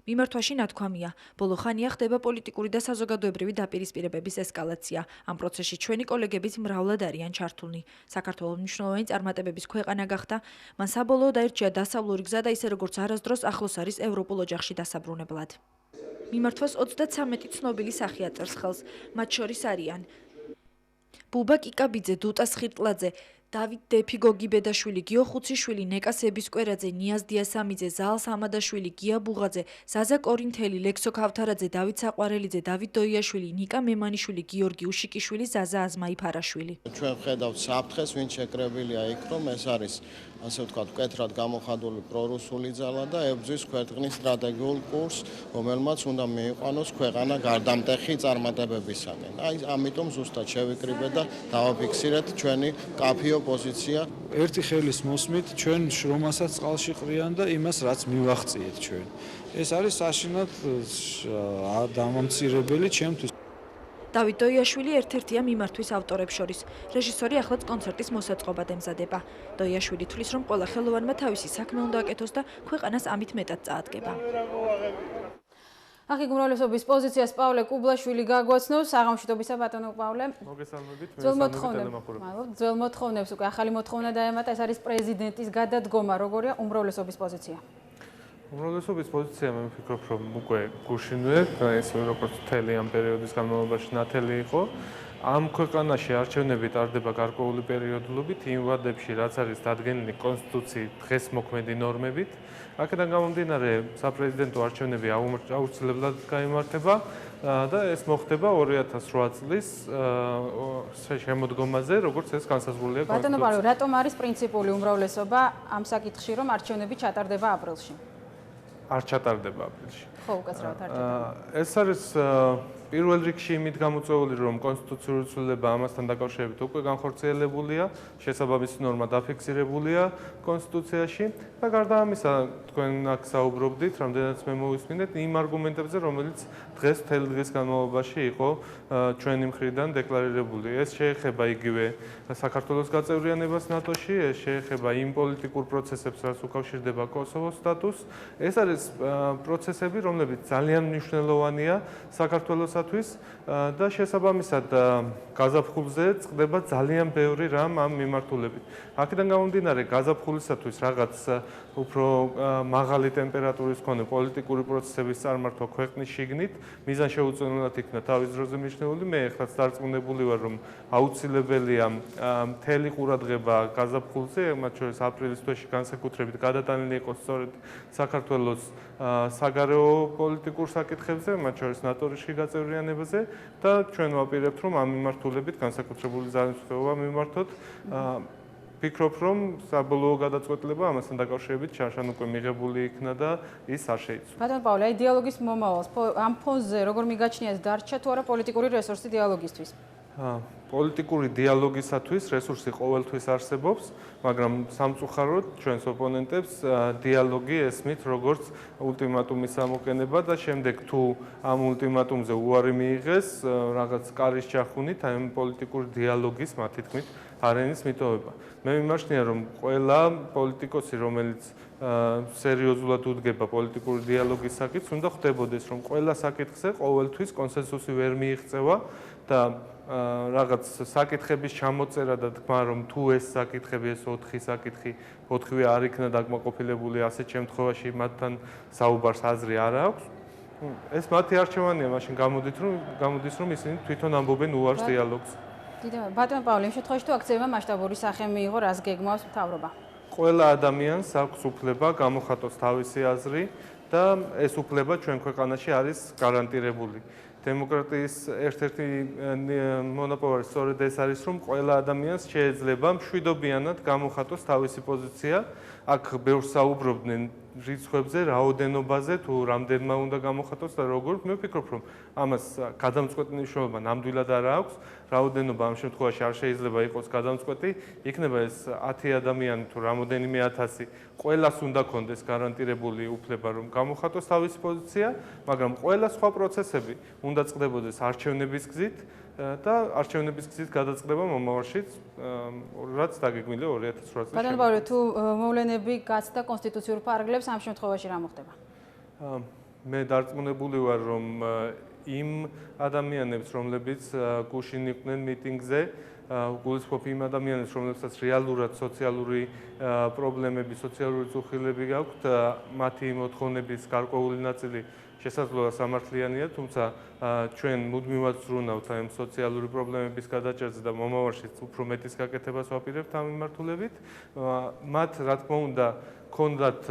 მიმართვაში ნათქვამია, ბოლო ხანია ხდება პოლიტიკური და საზოგადოებრივი დაპირისპირებების ესკალაცია. ამ პროცესში ჩვენი კოლეგებიც მრავლად არიან ჩართულნი. საქართველოს მნიშვნელოვანი წარმატებების ქვეყანა გახდა, მან საბოლოოდ აირჩია დასავლური გზა და ისე როგორც არასდროს ახლოს არის ევროპულ ოჯახში დასაბრუნებლად. მიმართვას 33 ცნობილი სახე აწერს ხელს, მათ შორის არიან ბუბა კიკაბიძე, დუტა სხირტლაძე, დავით დეფიგოგი ბედაშვილი, გიო ხუციშვილი, ნეკა სებისკვერაძე, ნიაზ დიასამიძე, ზალ სამადაშვილი, გია ბუღაძე, ზაზა კორინთელი, ლექსო ქავთარაძე, დავით საყვარელიძე, დავით დოიაშვილი, ნიკა მემანიშვილი, გიორგი უშიკიშვილი, ზაზა აზმაიფარაშვილი.
ჩვენ ხედავთ საფრთხეს, ვინ შეკრებილია იქ, რომ ეს არის
ასე ვთქვათ, მკვეთრად გამოხადული პრორუსული ძალა და ებრძვის ქვეყნის სტრატეგიულ კურსს, რომელმაც უნდა მიიყვანოს ქვეყანა გარდამტეხი წარმატებებისაკენ. აი, ამიტომ ზუსტად შევიკრიბეთ და დავაფიქსირეთ ჩვენი კაფიო პოზიცია.
ერთი ხელის მოსმით ჩვენ შრომასაც წყალში ყრიან და იმას რაც მივახციეთ ჩვენ. ეს არის საშინლად დამამცირებელი ჩემთვის.
დავით დოიაშვილი ერთ-ერთია მიმართვის ავტორებს შორის. რეჟისორი ახლაც კონცერტის მოსაწყობად ემზადება. დოიაშვილი თვლის, რომ ყველა ხელოვანმა თავისი საქმე უნდა აკეთოს და ქვეყანას ამით მეტად წაადგება.
ახი უმრავლესობის პოზიციას პავლე კუბლაშვილი გაგვაცნობს. საღამოშიტობისა ბატონო პავლე.
მოგესალმებით.
ძველ მოთხოვნებს უკვე ახალი მოთხოვნა დაემატა. ეს არის პრეზიდენტის გადადგომა. როგორია უმრავლესობის პოზიცია?
უმრავლესობის პოზიცია მე ვფიქრობ, რომ უკვე გუშინვე, ესე როგორც მთელი ამ პერიოდის განმავლობაში ნათელი იყო. ამ ქვეყანაში არჩევნები ტარდება გარკვეული პერიოდულობით იმ ვადებში, რაც არის დადგენილი კონსტიტუციით დღესმოქმედი ნორმებით. აქედან გამომდინარე, საპრეზიდენტო არჩევნები აუცილებლად გაიმართება და ეს მოხდება 2008 წლის შემოდგომაზე, როგორც ეს განსაზღვრულია კონსტიტუციით.
ბატონო პავლე, რატომ არის პრინციპული უმრავლესობა ამ საკითხში, რომ არჩევნები ჩატარდება აპრილში?
არ ჩატარდება აპრილში.
ხო, უკაცრავად არ ჩატარდება.
ეს არის პირველ რიგში იმით გამოწვეული, რომ კონსტიტუციური ცვლილება ამასთან დაკავშირებით უკვე განხორციელებულია, შესაბამისი ნორმა დაფიქსირებულია კონსტიტუციაში და გარდა ამისა, თქვენ აქ საუბრობდით, რამდენიც მე მოვისმინეთ იმ არგუმენტებზე, რომელიც დღეს მთელი დღის განმავლობაში იყო ჩვენი მხრიდან დეკლარირებული. ეს შეეხება იგივე საქართველოს გაწევრიანებას ნატოში, ეს შეეხება იმ პოლიტიკურ პროცესებს, რაც უკავშირდება კოსოვოს სტატუსს. ეს არის პროცესები, რომლებიც ძალიან მნიშვნელოვანია საქართველოსათვის და შესაბამისად გაზაფხულზე წყდება ძალიან ბევრი რამ ამ მიმართულებით. აქედან გამომდინარე, გაზაფხულისათვის რაღაც უფრო მაღალი ტემპერატურის მქონე პოლიტიკური პროცესების წარმართვა ქვეყნის შიგნით მიზანშეუწმებლად იქნა თავის დროზე მიჩნეული. მე ეხლაც დარწმუნებული ვარ, რომ აუცილებელია მთელი ყურადღება გაზაფხულზე, მათ შორის აპრილის თვეში განსაკუთრებით გადატანილი იყოს სწორედ საქართველოს საგარეო პოლიტიკურ საკითხებზე, მათ შორის ნატოს გაწევრიანებაზე და ჩვენ ვაპირებთ, რომ ამ მიმართულებით განსაკუთრებული ძალისხმევა მიმართოთ. ვფიქრობ, რომ საბოლოო გადაწყვეტილება ამასთან დაკავშირებით ჩაშან უკვე მიღებული იქნა და ის არ შეიცვალა.
ბატონო პავლე, აი დიალოგის მომავალს ამ ფონზე როგორ მიგაჩნიათ, დარჩა თუ არა პოლიტიკური რესურსი დიალოგისთვის?
პოლიტიკური დიალოგისათვის რესურსი ყოველთვის არსებობს, მაგრამ სამწუხაროდ ჩვენს ოპონენტებს დიალოგი ესმით როგორც ულტიმატუმის ამოყენება და შემდეგ თუ ამ ულტიმატუმზე უარი მიიღეს, რაღაც კარის ჩახუნით ამ პოლიტიკური დიალოგის მათი თქმით არენის მიტოვება. მე მიმაჩნია, რომ ყველა პოლიტიკოსი, რომელიც სერიოზულად უდგება პოლიტიკური დიალოგის საკითხს, უნდა ხვდებოდეს, რომ ყველა საკითხზე ყოველთვის კონსენსუსი ვერ მიიღწევა და რაღაც საკითხების ჩამოწერა და თქვა, რომ თუ ეს საკითხები, ეს 4 საკითხი, 4-ვე არ იქნა დაკმაყოფილებული, ასეთ შემთხვევაში მათთან საუბარს აზრი არ აქვს. ეს მათი არჩევანია, მაშინ გამოდის, რომ ისინი თვითონ ამბობენ უარს დიალოგს.
ბატონო პავლე, იმ შემთხვევაში თუ აქციებმა მასშტაბური სახე მიიღო, რას გეგმავს მთავრობა?
ყველა ადამიანს აქვს უფლება გამოხატოს თავისი აზრი და ეს უფლება ჩვენ ქვეყანაში არის გარანტირებული. დემოკრატიის ერთ-ერთი მონოპოლარი სწორედ ეს არის, რომ ყველა ადამიანს შეეძლება მშვიდობიანად გამოხატოს თავისი პოზიცია. აქ ბევრს საუბრობდნენ რიცხვებზე, რაოდენობაზე, თუ რამდენმა უნდა გამოხატოს და როგორ. მე ვფიქრობ, რომ ამას გადამწყვეტი მნიშვნელობა ნამდვილად არ აქვს. რაოდენობა ამ შემთხვევაში არ შეიძლება იყოს გადამწყვეტი. იქნება ეს 10 ადამიანი თუ რამოდენიმე 1000, ყველას უნდა კონდეს გარანტირებული უფლება, რომ გამოხატოს თავისი პოზიცია, მაგრამ ყველა სხვა პროცესები უნდა წყდებოდეს არჩევნების გზით და არჩევნების გზით გადაწყდება მომავალშიც, რაც დაგეგმილია 2008 წელს.
ბატონო პავლე, თუ მოვლენები გაცდა კონსტიტუციურ ფარგლებს, ამ შემთხვევაში რა მოხდება?
მე დარწმუნებული ვარ, რომ იმ ადამიანებს, რომლებიც გუშინ იყვნენ მიტინგზე, გულისხმობ იმ ადამიანებს, რომლებსაც რეალურად სოციალური პრობლემები, სოციალური წუხილები გაქვთ, მათი მოთხოვნების გარკვეული ნაწილი შესაძლოა სამართლიანია, თუმცა ჩვენ მუდმივად ვზრუნავთ ამ სოციალური პრობლემების გადაჭერაზე და მომავალშიც უფრო მეტის გაკეთებას ვაპირებთ ამ მიმართულებით. მათ, რა თქმა უნდა, ქონდათ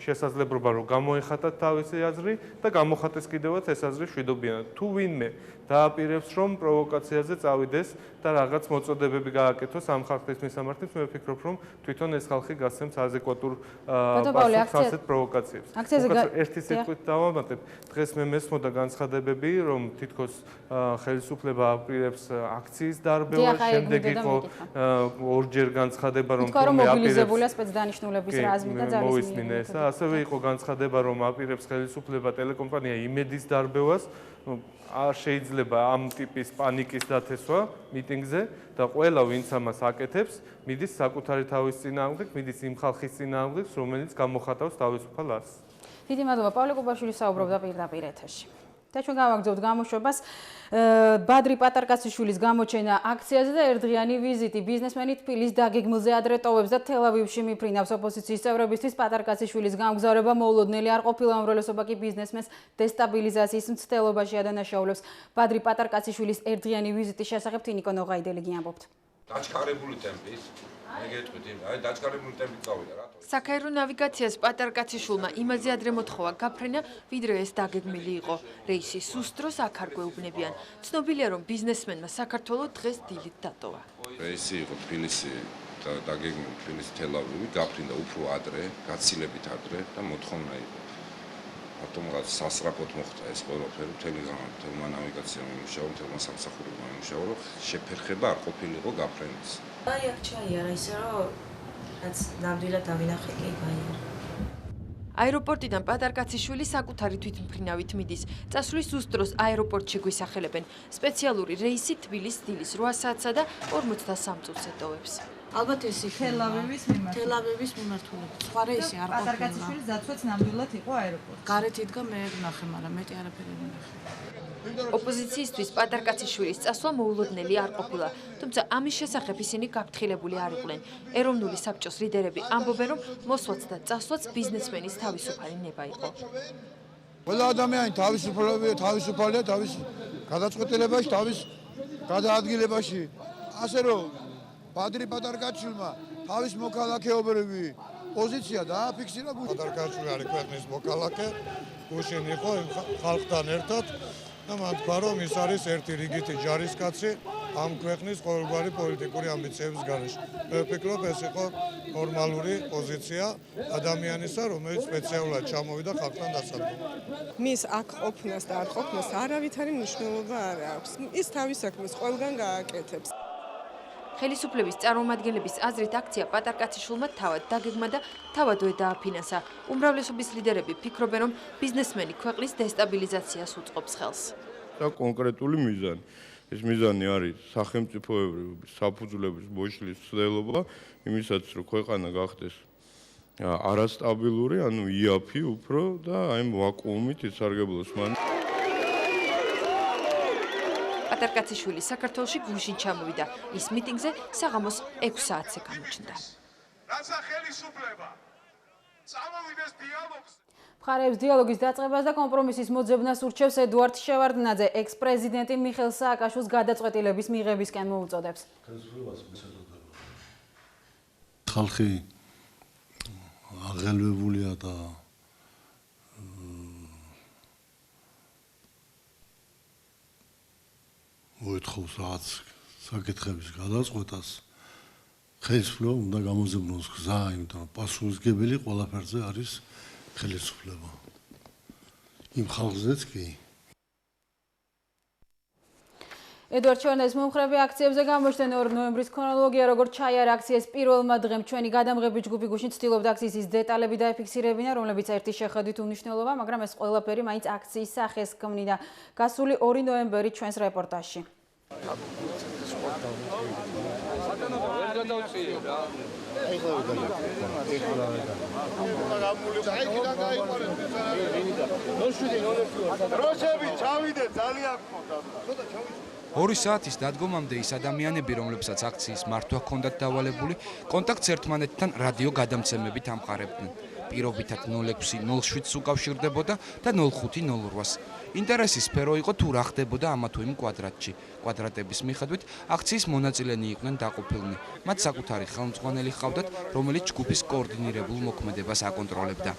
შესაძლებლობა რომ გამოეხატათ თავისი აზრი და გამოხატეს კიდევაც ეს აზრი მშვიდობიანად. თუ ვინმე დააპირებს რომ პროვოკაციაზე წავიდეს და რაღაც მოწოდებები გააკეთოს ამ ხალხის მისამართით, მე ვფიქრობ რომ თვითონ ეს ხალხი გასცემს ადეკვატურ პასუხს ასეთ პროვოკაციებს. ერთი სიტყვით დავამატებ, დღეს მე მესმოდა განცხადებები, რომ თითქოს ხელისუფლება აპირებს აქციის დარბევას, შემდეგ იყო ორჯერ განცხადება რომ თურმე
მობილიზებულია სპეცდანიშნულების რაზმი და ძალის
მოისმინეს და ასევე იყო განცხადება რომ აპირებს ხელისუფლება ტელეკომპანია იმედის დარბევას. არ შეიძლება ამ ტიპის პანიკის დათესვა მიტინგზე და ყველა ვინც ამას აკეთებს, მიდის საკუთარი თავის წინააღმდეგ, მიდის იმ ხალხის წინააღმდეგ, რომელიც გამოხატავს თავისუფალ აზრს.
დიდი მადლობა პავლე კუბაშვილი საუბრობდა პირდაპირ ეთერში. და ჩვენ გავაგრძელებთ გამოშვებას ბადრი პატარკაციშვილის გამოჩენა აქციაზე და ერთდღიანი ვიზიტი ბიზნესმენი თბილის დაგეგმილზე ადრე ტოვებს და თელ-ავივში მიფრინავს ოპოზიციის წევრებისთვის პატარკაციშვილის გამგზავრება მოულოდნელი არ ყოფილა უმრავლესობა კი ბიზნესმენს დესტაბილიზაციის მცდელობაში ადანაშაულებს. ბადრი პატარკაციშვილის ერთდღიანი ვიზიტის შესახებ თინიკო ნოღაიდელი გიამბობთ.
დაჩქარებული ტემპის დაჩქარებული ტემპით წავიდა რატო?
საქაირო ნავიგაციას პატარკაციშვილმა იმაზე ადრე მოთხოვა გაფრენა, ვიდრე ეს დაგეგმილი იყო. რეისი სუსტ დროს აქ არ გვეუბნებიან. ცნობილია, რომ ბიზნესმენმა საქართველოს დღეს დილით დატოვა.
რეისი იყო თბილისი და დაგეგმილი თბილისი თელ-ავივი, გაფრინდა უფრო ადრე, გაცილებით ადრე და მოთხოვნა იყო. რატომ რაღაც სასწრაფოდ მოხდა ეს ყველაფერი, მთელი ზამა, თელმა ნავიგაციამ იმუშავა, თელმა სამსახურებმა იმუშავა, რომ შეფერხება არ ყოფილიყო გაფრენის.
აი აქ ჩაიარა ისე რომ რაც ნამდვილად დავინახე კი გაიარა.
აეროპორტიდან პატარკაციშვილი საკუთარი თვითმფრინავით მიდის. წასვლის ზუსტ დროს აეროპორტში გვისახელებენ. სპეციალური რეისი თბილის დილის 8 საათსა და 43 წუთს ეტოვებს.
ალბათ ეს თელ-ავივის მიმართულებით. სხვა რეისი არ ყოფილა.
პატარკაციშვილის დაცვაც ნამდვილად იყო აეროპორტში.
გარეთ იდგა მე ვნახე, მაგრამ მეტი არაფერი ვნახე.
ოპოზიციისთვის პატარკაციშვილის წასვლა მოულოდნელი არ ყოფილა, თუმცა ამის შესახებ ისინი გაფრთხილებული არ იყვნენ. ეროვნული საბჭოს ლიდერები ამბობენ, რომ მოსვლაც და წასვლაც ბიზნესმენის თავისუფალი ნება იყო.
ყველა ადამიანი თავისუფალია თავის გადაწყვეტილებაში, თავის გადაადგილებაში. ასე რომ ბადრი პატარკაშვილმა თავის მოქალაქეობრივი პოზიცია დააფიქსირა. პატარკაშვილი არის ქვეყნის მოქალაქე, გუშინ იყო ხალხთან ერთად. და მან თქვა, რომ ის არის ერთი რიგითი ჯარისკაცი ამ ქვეყნის ყოველგვარი პოლიტიკური ამბიციების გარეშე. მე ვფიქრობ, ეს იყო ნორმალური პოზიცია ადამიანისა, რომელიც სპეციალურად ჩამოვიდა ხალხთან დასაბრუნებლად.
მის აქ ყოფნას და არ ყოფნას არავითარი მნიშვნელობა არ აქვს. ის თავის საქმეს ყველგან გააკეთებს.
ხელისუფლების წარმომადგენლების აზრით აქცია პატარკაციშვილმა თავად დაგეგმა და თავადვე დააფინანსა. უმრავლესობის ლიდერები ფიქრობენ, რომ ბიზნესმენი ქვეყნის დესტაბილიზაციას უწყობს ხელს.
და კონკრეტული მიზანი. ეს მიზანი არის სახელმწიფოებრივი საფუძვლების მოშლის ცდელობა, იმისაც რომ ქვეყანა გახდეს არასტაბილური, ანუ იაფი უფრო და აი ვაკუუმით ისარგებლოს მან.
პატარკაციშვილი საქართველოში გუშინ ჩამოვიდა. ის მიტინგზე საღამოს 6 საათზე გამოჩნდა.
რაცა ხელისუფლება წამოვიდეს დიალოგზე.
მხარეებს დიალოგის დაწყებას და კომპრომისის მოძებნას ურჩევს ედუარდ შევარდნაძე, ექს-პრეზიდენტი მიხეილ სააკაშვილის გადაწყვეტილების მიღებისკენ მოუწოდებს.
ხალხი აღელვებულია და მოითხოვს რაღაც საკითხების გადაწყვეტას, ხელისუფლება უნდა გამოძებნოს გზა, იმიტომ რომ პასუხისმგებელი ყველაფერზე არის ხელისუფლება. იმ ხალხზეც კი.
ედუარდ შევარდნაძის მომხრები აქციებზე გამოჩნდნენ 2 ნოემბრის ქრონოლოგია, როგორც ჩაიარა აქციის პირველმა დღემ ჩვენი გადამღები ჯგუფი გუშინ ცდილობდა აქციის ის დეტალები დაეფიქსირებინა, რომლებიც ერთი შეხედვით უნიშნელობა, მაგრამ ეს ყველაფერი მაინც აქციის სახეს ქმნიდა. გასული 2 ნოემბერი ჩვენს რეპორტაჟში.
ორი საათის დადგომამდე ის ადამიანები, რომლებსაც აქციის მართვა ჰქონდათ დავალებული, კონტაქტს ერთმანეთთან რადიო გადამცემებით ამყარებდნენ. პირობითად 06-07-ს უკავშირდებოდა და 05-08-ს. ინტერესის სფერო იყო თუ რა ხდებოდა ამა თუ იმ კვადრატში. კვადრატების მიხედვით აქციის მონაწილენი იყვნენ დაყოფილნი. მათ საკუთარი ხელმძღვანელი ჰყავდათ, რომელიც ჯგუფის კოორდინირებულ მოქმედებას აკონტროლებდა.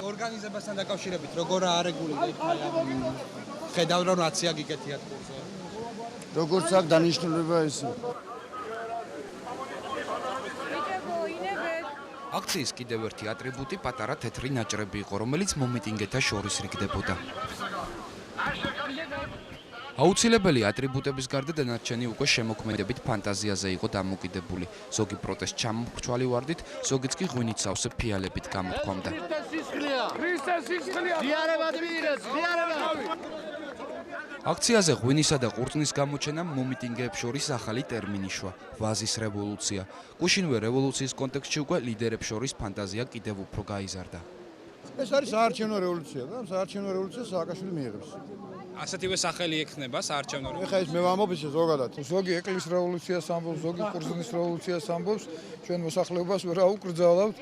ორგანიზებასთან დაკავშირებით როგორ არეგულირებთ ხედავ რომ რაცია გიკეთიათ კურსზე
როგორც აქ დანიშნულება ის
აქციის კიდევ ერთი ატრიბუტი პატარა თეთრი ნაჭრები იყო, რომელიც მომიტინგეთა შორის რიგდებოდა. აუცილებელი ატრიბუტების გარდა დანარჩენი უკვე შემოქმედებით ფანტაზიაზე იყო დამოკიდებული. ზოგი პროტესტ ჩამომხრჩვალი ვარდით, ზოგიც კი ღვინით სავსე ფიალებით გამოთქვამდა. აქციაზე ღვინისა და ყურძნის გამოჩენამ მომიტინგეებს შორის ახალი ტერმინი შვა ვაზის რევოლუცია. გუშინვე რევოლუციის კონტექსტში უკვე ლიდერებს შორის ფანტაზია კიდევ უფრო გაიზარდა.
ეს არის საარჩევნო რევოლუცია და საარჩევნო რევოლუციას სააკაშვილი მიიღებს.
ასეთივე სახელი ექნება საარჩევნო რევოლუცია.
ეხლა ეს მე ვამბობ ისე ზოგადად. ზოგი ეკლის რევოლუციას ამბობს, ზოგი ყურძნის რევოლუციას ამბობს, ჩვენ მოსახლეობას ვერ აუკრძალავთ.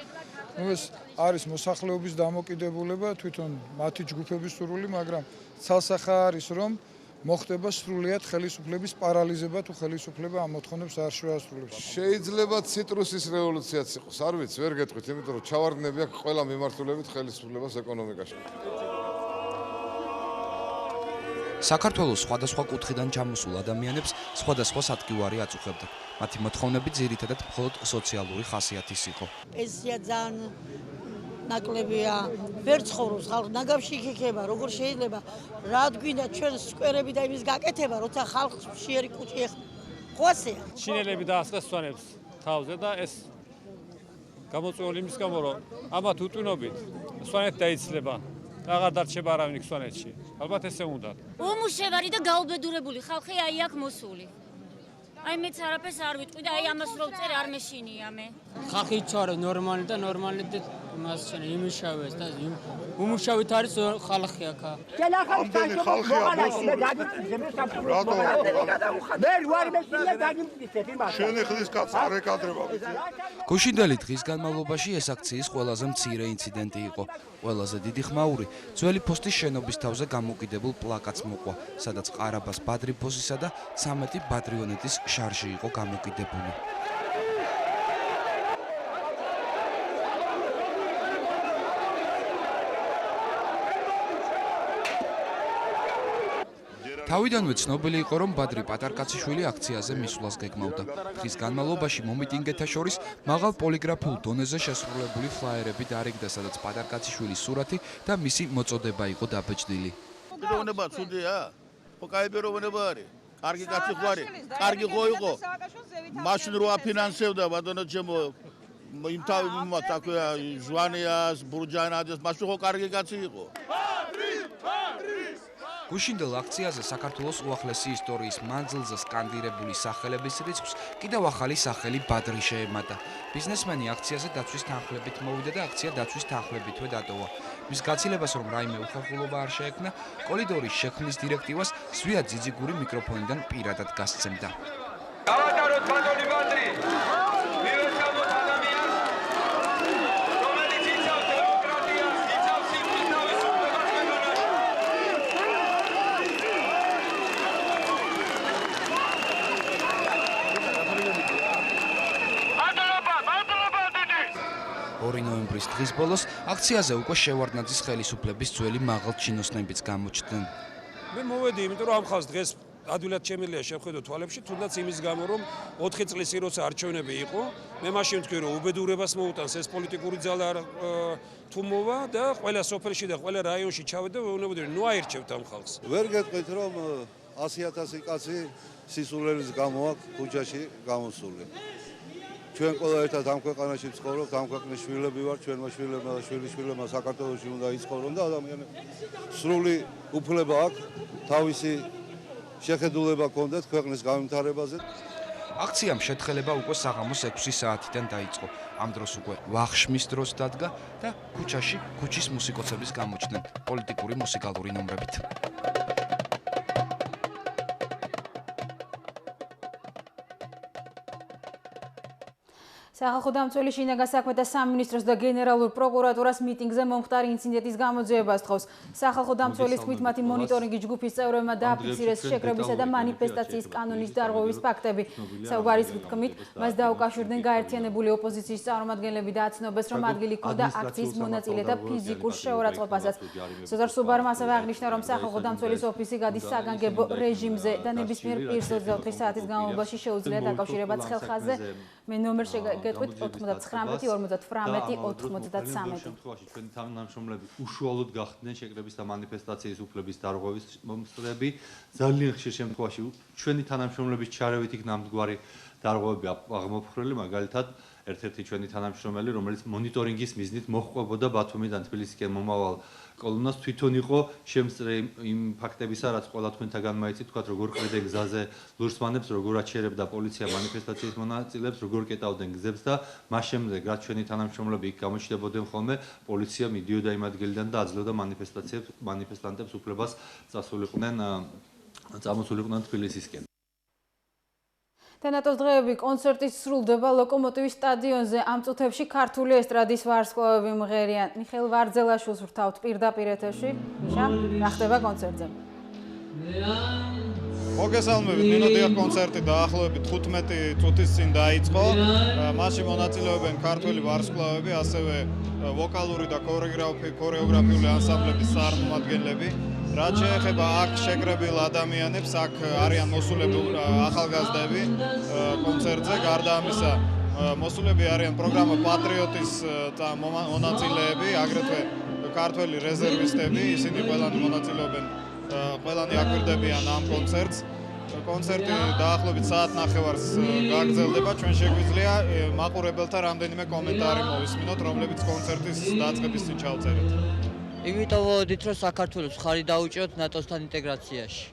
ეს არის მოსახლეობის დამოკიდებულება, თვითონ მათი ჯგუფების სურვილი, მაგრამ ცალსახა არის რომ მოხდება სრულიად ხელისუფლების პარალიზება თუ ხელისუფლება ამ მოთხოვნებს არ შეასრულებს.
შეიძლება ციტრუსის რევოლუციაც იყოს, არ ვიცი, ვერ გეტყვით, იმიტომ რომ ჩავარდნები აქვს ყველა მიმართულებით ხელისუფლებას ეკონომიკაში.
საქართველოს სხვადასხვა კუთხიდან ჩამოსულ ადამიანებს სხვადასხვა სადგივარი აწუხებდა. მათი მოთხოვნები ძირითადად მხოლოდ სოციალური ხასიათის იყო.
პენსია ძალიან ნაკლებია, ვერ ცხოვრობს ხალხი, ნაგავში იქება, როგორ შეიძლება რა გვინდა ჩვენ სკვერები და იმის გაკეთება, როცა ხალხს შეერი კუჭი ხواسია.
ჩინელები დაასხეს სვანებს თავზე და ეს გამოწვეული იმის გამო, რომ ამათ უტვინობით სვანეთი დაიცლება. აღარ დარჩება არავინ სვანეთში. ალბათ ესე უნდა.
უმუშევარი და გაუბედურებული ხალხი აი აქ მოსული. აი მეც არაფერს არ ვიტყვი და აი ამას რო ვწერ არ მეშინია მე.
ხალხი იცვარო ნორმალი და ნორმალი და მას შენ იმუშავეს და უმუშავით არის ხალხი აქა.
ამდენი ხალხია მოსული. რატო? მე ვარ მეშინია დაგიმწისებ იმას.
შენი ხლის კაც არ ეკადრება.
გუშინდელი დღის განმავლობაში ეს აქციის ყველაზე მცირე ინციდენტი იყო. ყველაზე დიდი ხმაური ძველი ფოსტის შენობის თავზე გამოკიდებულ პლაკატს მოყვა, სადაც ყარაბას ბადრიფოსისა და 13 ბადრიონეტის შარჟი იყო გამოკიდებული. თავიდანვე ცნობილი იყო, რომ ბადრი პატარკაციშვილი აქციაზე მისვლას გეგმავდა. დღის განმავლობაში მომიტინგეთა შორის მაღალ პოლიგრაფიულ დონეზე შესრულებული ფლაიერები დარიგდა, სადაც პატარკაციშვილის სურათი და მისი მოწოდება იყო დაბეჭდილი.
პიროვნება ცუდია? ხო, კაი პიროვნება არის. კარგი კაცი ხო არის? კარგი ხო იყო? მაშინ რო აფინანსებდა ბატონო ჩემო იმ თავი თქვა ჟვანიას, ბურჯანაძეს, მაშინ ხო კარგი კაცი იყო?
გუშინდელ აქციაზე საქართველოს უახლესი ისტორიის მანძილზე სკანდირებული სახელების რიცხვს კიდევ ახალი სახელი ბადრი შეემატა. ბიზნესმენი აქციაზე დაცვის თანხლებით მოვიდა და აქცია დაცვის თანხლებითვე დატოვა. მის გაცილებას რომ რაიმე უხერხულობა არ შეექმნა, კორიდორის შექმნის დირექტივას ზვია ძიძიგური მიკროფონიდან პირადად გასცემდა.
გავატაროთ ბატონი ბადრი.
ნოემბრის დღის ბოლოს აქციაზე უკვე შევარდნაძის ხელისუფლების ძველი მაღალჩინოსნებიც გამოჩნდნენ.
მე მოვედი, იმიტომ რომ ამ ხალხს დღეს ადვილად შემიძლია შევხედო თვალებში, თუნდაც იმის გამო, რომ 4 წლის როცა არჩევნები იყო, მე მაშინ ვთქვი, რომ უბედურებას მოუტანს ეს პოლიტიკური ძალა თუ მოვა და ყველა სოფელში და ყველა რაიონში ჩავედა, ვეუბნებოდი, ნუ აირჩევთ ამ ხალხს.
ვერ გეტყვით, რომ 100,000 კაცი სისულელის გამო აქ ქუჩაში გამოსული. ჩვენ ყველა ერთად ამ ქვეყანაში ვცხოვრობთ, ამ ქვეყნის შვილები ვართ, ჩვენმა შვილებმა და შვილიშვილებმა საქართველოში უნდა იცხოვრონ და ადამიანებს სრული უფლება აქვს თავისი შეხედულება ჰქონდეთ ქვეყნის განვითარებაზე.
აქციამ შეთხელება უკვე საღამოს 6 საათიდან დაიწყო. ამ დროს უკვე ვახშმის დროს დადგა და ქუჩაში ქუჩის მუსიკოსების გამოჩნდნენ პოლიტიკური მუსიკალური ნომრებით.
სახალხო დამცველი შინაგან საქმეთა სამინისტროს და გენერალურ პროკურატურას მიტინგზე მომხდარი ინციდენტის გამოძიებას თხოვს. სახალხო დამცველის თქმით, მათი მონიტორინგის ჯგუფის წევრებმა დააფიქსირეს შეკრებისა და მანიფესტაციის კანონის დარღვევის ფაქტები. საუბარის თქმით, მას დაუკავშირდნენ გაერთიანებული ოპოზიციის წარმომადგენლები და აცნობეს, რომ ადგილი ჰქონდა აქციის მონაწილეთა ფიზიკურ შეურაცხყოფასაც. სოზარ სუბარმა ასევე აღნიშნა, რომ სახალხო დამცველის ოფისი გადის საგანგებო რეჟიმზე და ნებისმიერ პირს 24 საათის განმავლობაში შეუძლია დაკავშირებაც ხელხაზზე. მე ნომერ შეგეთყვით 99-58-93.
შემთხვევაში ჩვენი თანამშრომლები უშუალოდ გახდნენ შეკრების და მანიფესტაციის უფლების დარღვევის მომსწრები. ძალიან ხშირ შემთხვევაში ჩვენი თანამშრომლების ჩარევით იქ ნამდვილი დარღვევები აღმოფხრილი, მაგალითად ერთ-ერთი ჩვენი თანამშრომელი, რომელიც მონიტორინგის მიზნით მოჰყვებოდა ბათუმიდან თბილისისკენ მომავალ კოლონას, თვითონ იყო შემწრე იმ ფაქტებისა, რაც ყველა თქვენთაგან მაიცით, თქვათ როგორ ყრიდნენ გზაზე ლურსმანებს, როგორ აჩერებდა პოლიცია მანიფესტაციის მონაწილეებს, როგორ კეტავდნენ გზებს და მას შემდეგ, რაც ჩვენი თანამშრომლები იქ გამოჩნდებოდნენ ხოლმე, პოლიცია მიდიოდა იმ ადგილიდან და აძლევდა მანიფესტანტებს უფლებას წამოსულიყვნენ თბილისისკენ.
თენატოს დღეები კონცერტის სრულდება ლოკომოტივის სტადიონზე. ამ წუთებში ქართული ესტრადის ვარსკვლავები მღერიან. მიხეილ ვარძელაშვილს ვრთავთ პირდაპირ ეთერში. მიშა, რა ხდება კონცერტზე?
მოგესალმებით, მინოდიახ კონცერტი დაახლოებით 15 წუთის წინ დაიწყო. მასში მონაწილეობენ ქართული ვარსკვლავები, ასევე ვოკალური და ქორეოგრაფიული ანსამბლების წარმომადგენლები. რაც შეეხება აქ შეკრებილ ადამიანებს, აქ არიან მოსულები ახალგაზრდები კონცერტზე. გარდა ამისა, მოსულები არიან პროგრამა პატრიოტის მონაწილეები, აგრეთვე ქართველი რეზერვისტები, ისინი ყველანი მონაწილეობენ, ყველანი აკვირდებიან ამ კონცერტს. კონცერტი დაახლოებით საათნახევარს გაგრძელდება. ჩვენ შეგვიძლია მაყურებელთა რამდენიმე კომენტარი მოვისმინოთ, რომლებიც კონცერტის დაწყების წინ ჩავწერეთ.
იმიტომ ვოდით, რომ საქართველოს ხარი დაუჭიროთ ნატოსთან ინტეგრაციაში.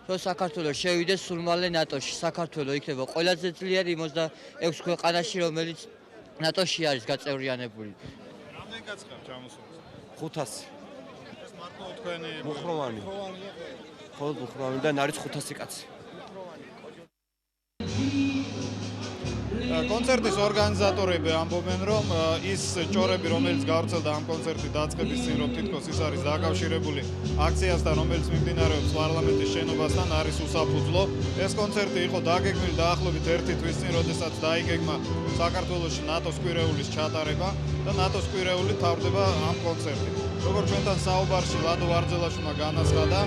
რომ საქართველოს შევიდეს სულ მალე ნატოში. საქართველოს იქნება ყველაზე ძლიერი 26 ქვეყანაში, რომელიც ნატოში არის გაწევრიანებული.
რამდენი კაცი ხართ ჩამოსულს?
500.
ეს მარტო თქვენი
მუხროვანი. ხოლმე მუხროვანიდან არის 500 კაცი.
კონცერტის ორგანიზატორები ამბობენ, რომ ის ჭორები, რომელიც გავრცელდა ამ კონცერტის დაწყების წინ, რომ თითქოს ის არის დაკავშირებული აქციასთან, რომელიც მიმდინარეობს პარლამენტის შენობასთან, არის უსაფუძვლო. ეს კონცერტი იყო დაგეგმილი დაახლოებით 1 თვის წინ, როდესაც დაიგეგმა საქართველოში ნატოს კვირეულის ჩატარება და ნატოს კვირეული თავდება ამ კონცერტით. როგორც ჩვენთან საუბარში ლადო ვარძელაშვილმა განაცხადა,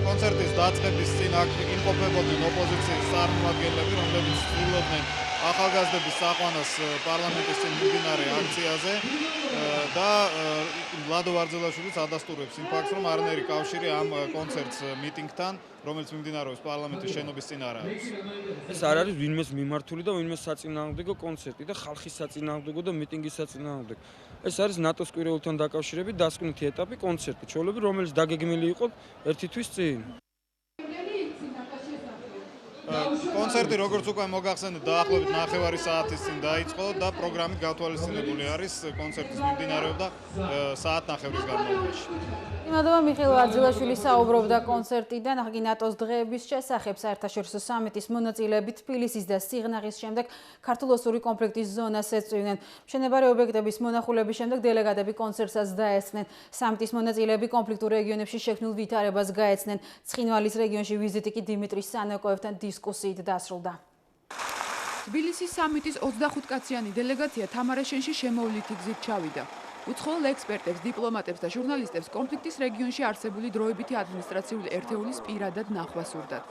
კონცერტის დაწყების წინ აქ იმყოფებოდნენ ოპოზიციის წარმომადგენლები, რომლებიც ცდილობდნენ ახალგაზრდების საყვანას პარლამენტის წინ მიმდინარე აქციაზე და ლადო ვარძელაშვილიც ადასტურებს იმ ფაქტს, რომ არანაირი კავშირი ამ კონცერტს მიტინგთან, რომელიც მიმდინარეობს პარლამენტის შენობის წინ არ არის.
ეს არ არის ვინმეს მიმართული და ვინმეს საწინააღმდეგო კონცერტი და ხალხის საწინააღმდეგო და მიტინგის საწინააღმდეგო. ეს არის ნატოს კვირეულთან დაკავშირებით დასკვნითი ეტაპი კონცერტი, ჩვეულებრივ რომელიც დაგეგმილი იყო 1 თვის წინ.
კონცერტი როგორც უკვე მოგახსენეთ, დაახლოებით 9 საათის წინ დაიწყო და პროგრამით გათვალისწინებული არის კონცერტის მიმდინარეობა საათნახევრის განმავლობაში.
იმადობა მიხეილ ვარძელაშვილი საუბრობდა კონცერტიდან, ახლა ნატოს დღეების შესახებ საერთაშორისო სამიტის მონაწილეები თბილისის და სიღნაღის შემდეგ ქართულ-ოსური კონფლიქტის ზონას ეწვივნენ. მშენებარე ობიექტების მონახულების შემდეგ დელეგატები კონცერტსაც დაესწნენ. სამიტის მონაწილეები კონფლიქტურ რეგიონებში შექმნილ ვითარებას გაეცნენ. ცხინვალის რეგიონში ვიზიტი კი დიმიტრი სანაკოევთან დისკუსიით დასრულდა.
თბილისის სამიტის 25 კაციანი დელეგაცია თამარეშენში შემოვლითი გზით ჩავიდა. უცხოელ ექსპერტებს, დიპლომატებს და ჟურნალისტებს კონფლიქტის რეგიონში არსებული დროებითი ადმინისტრაციული ერთეულის პირადად ნახვა სურდათ.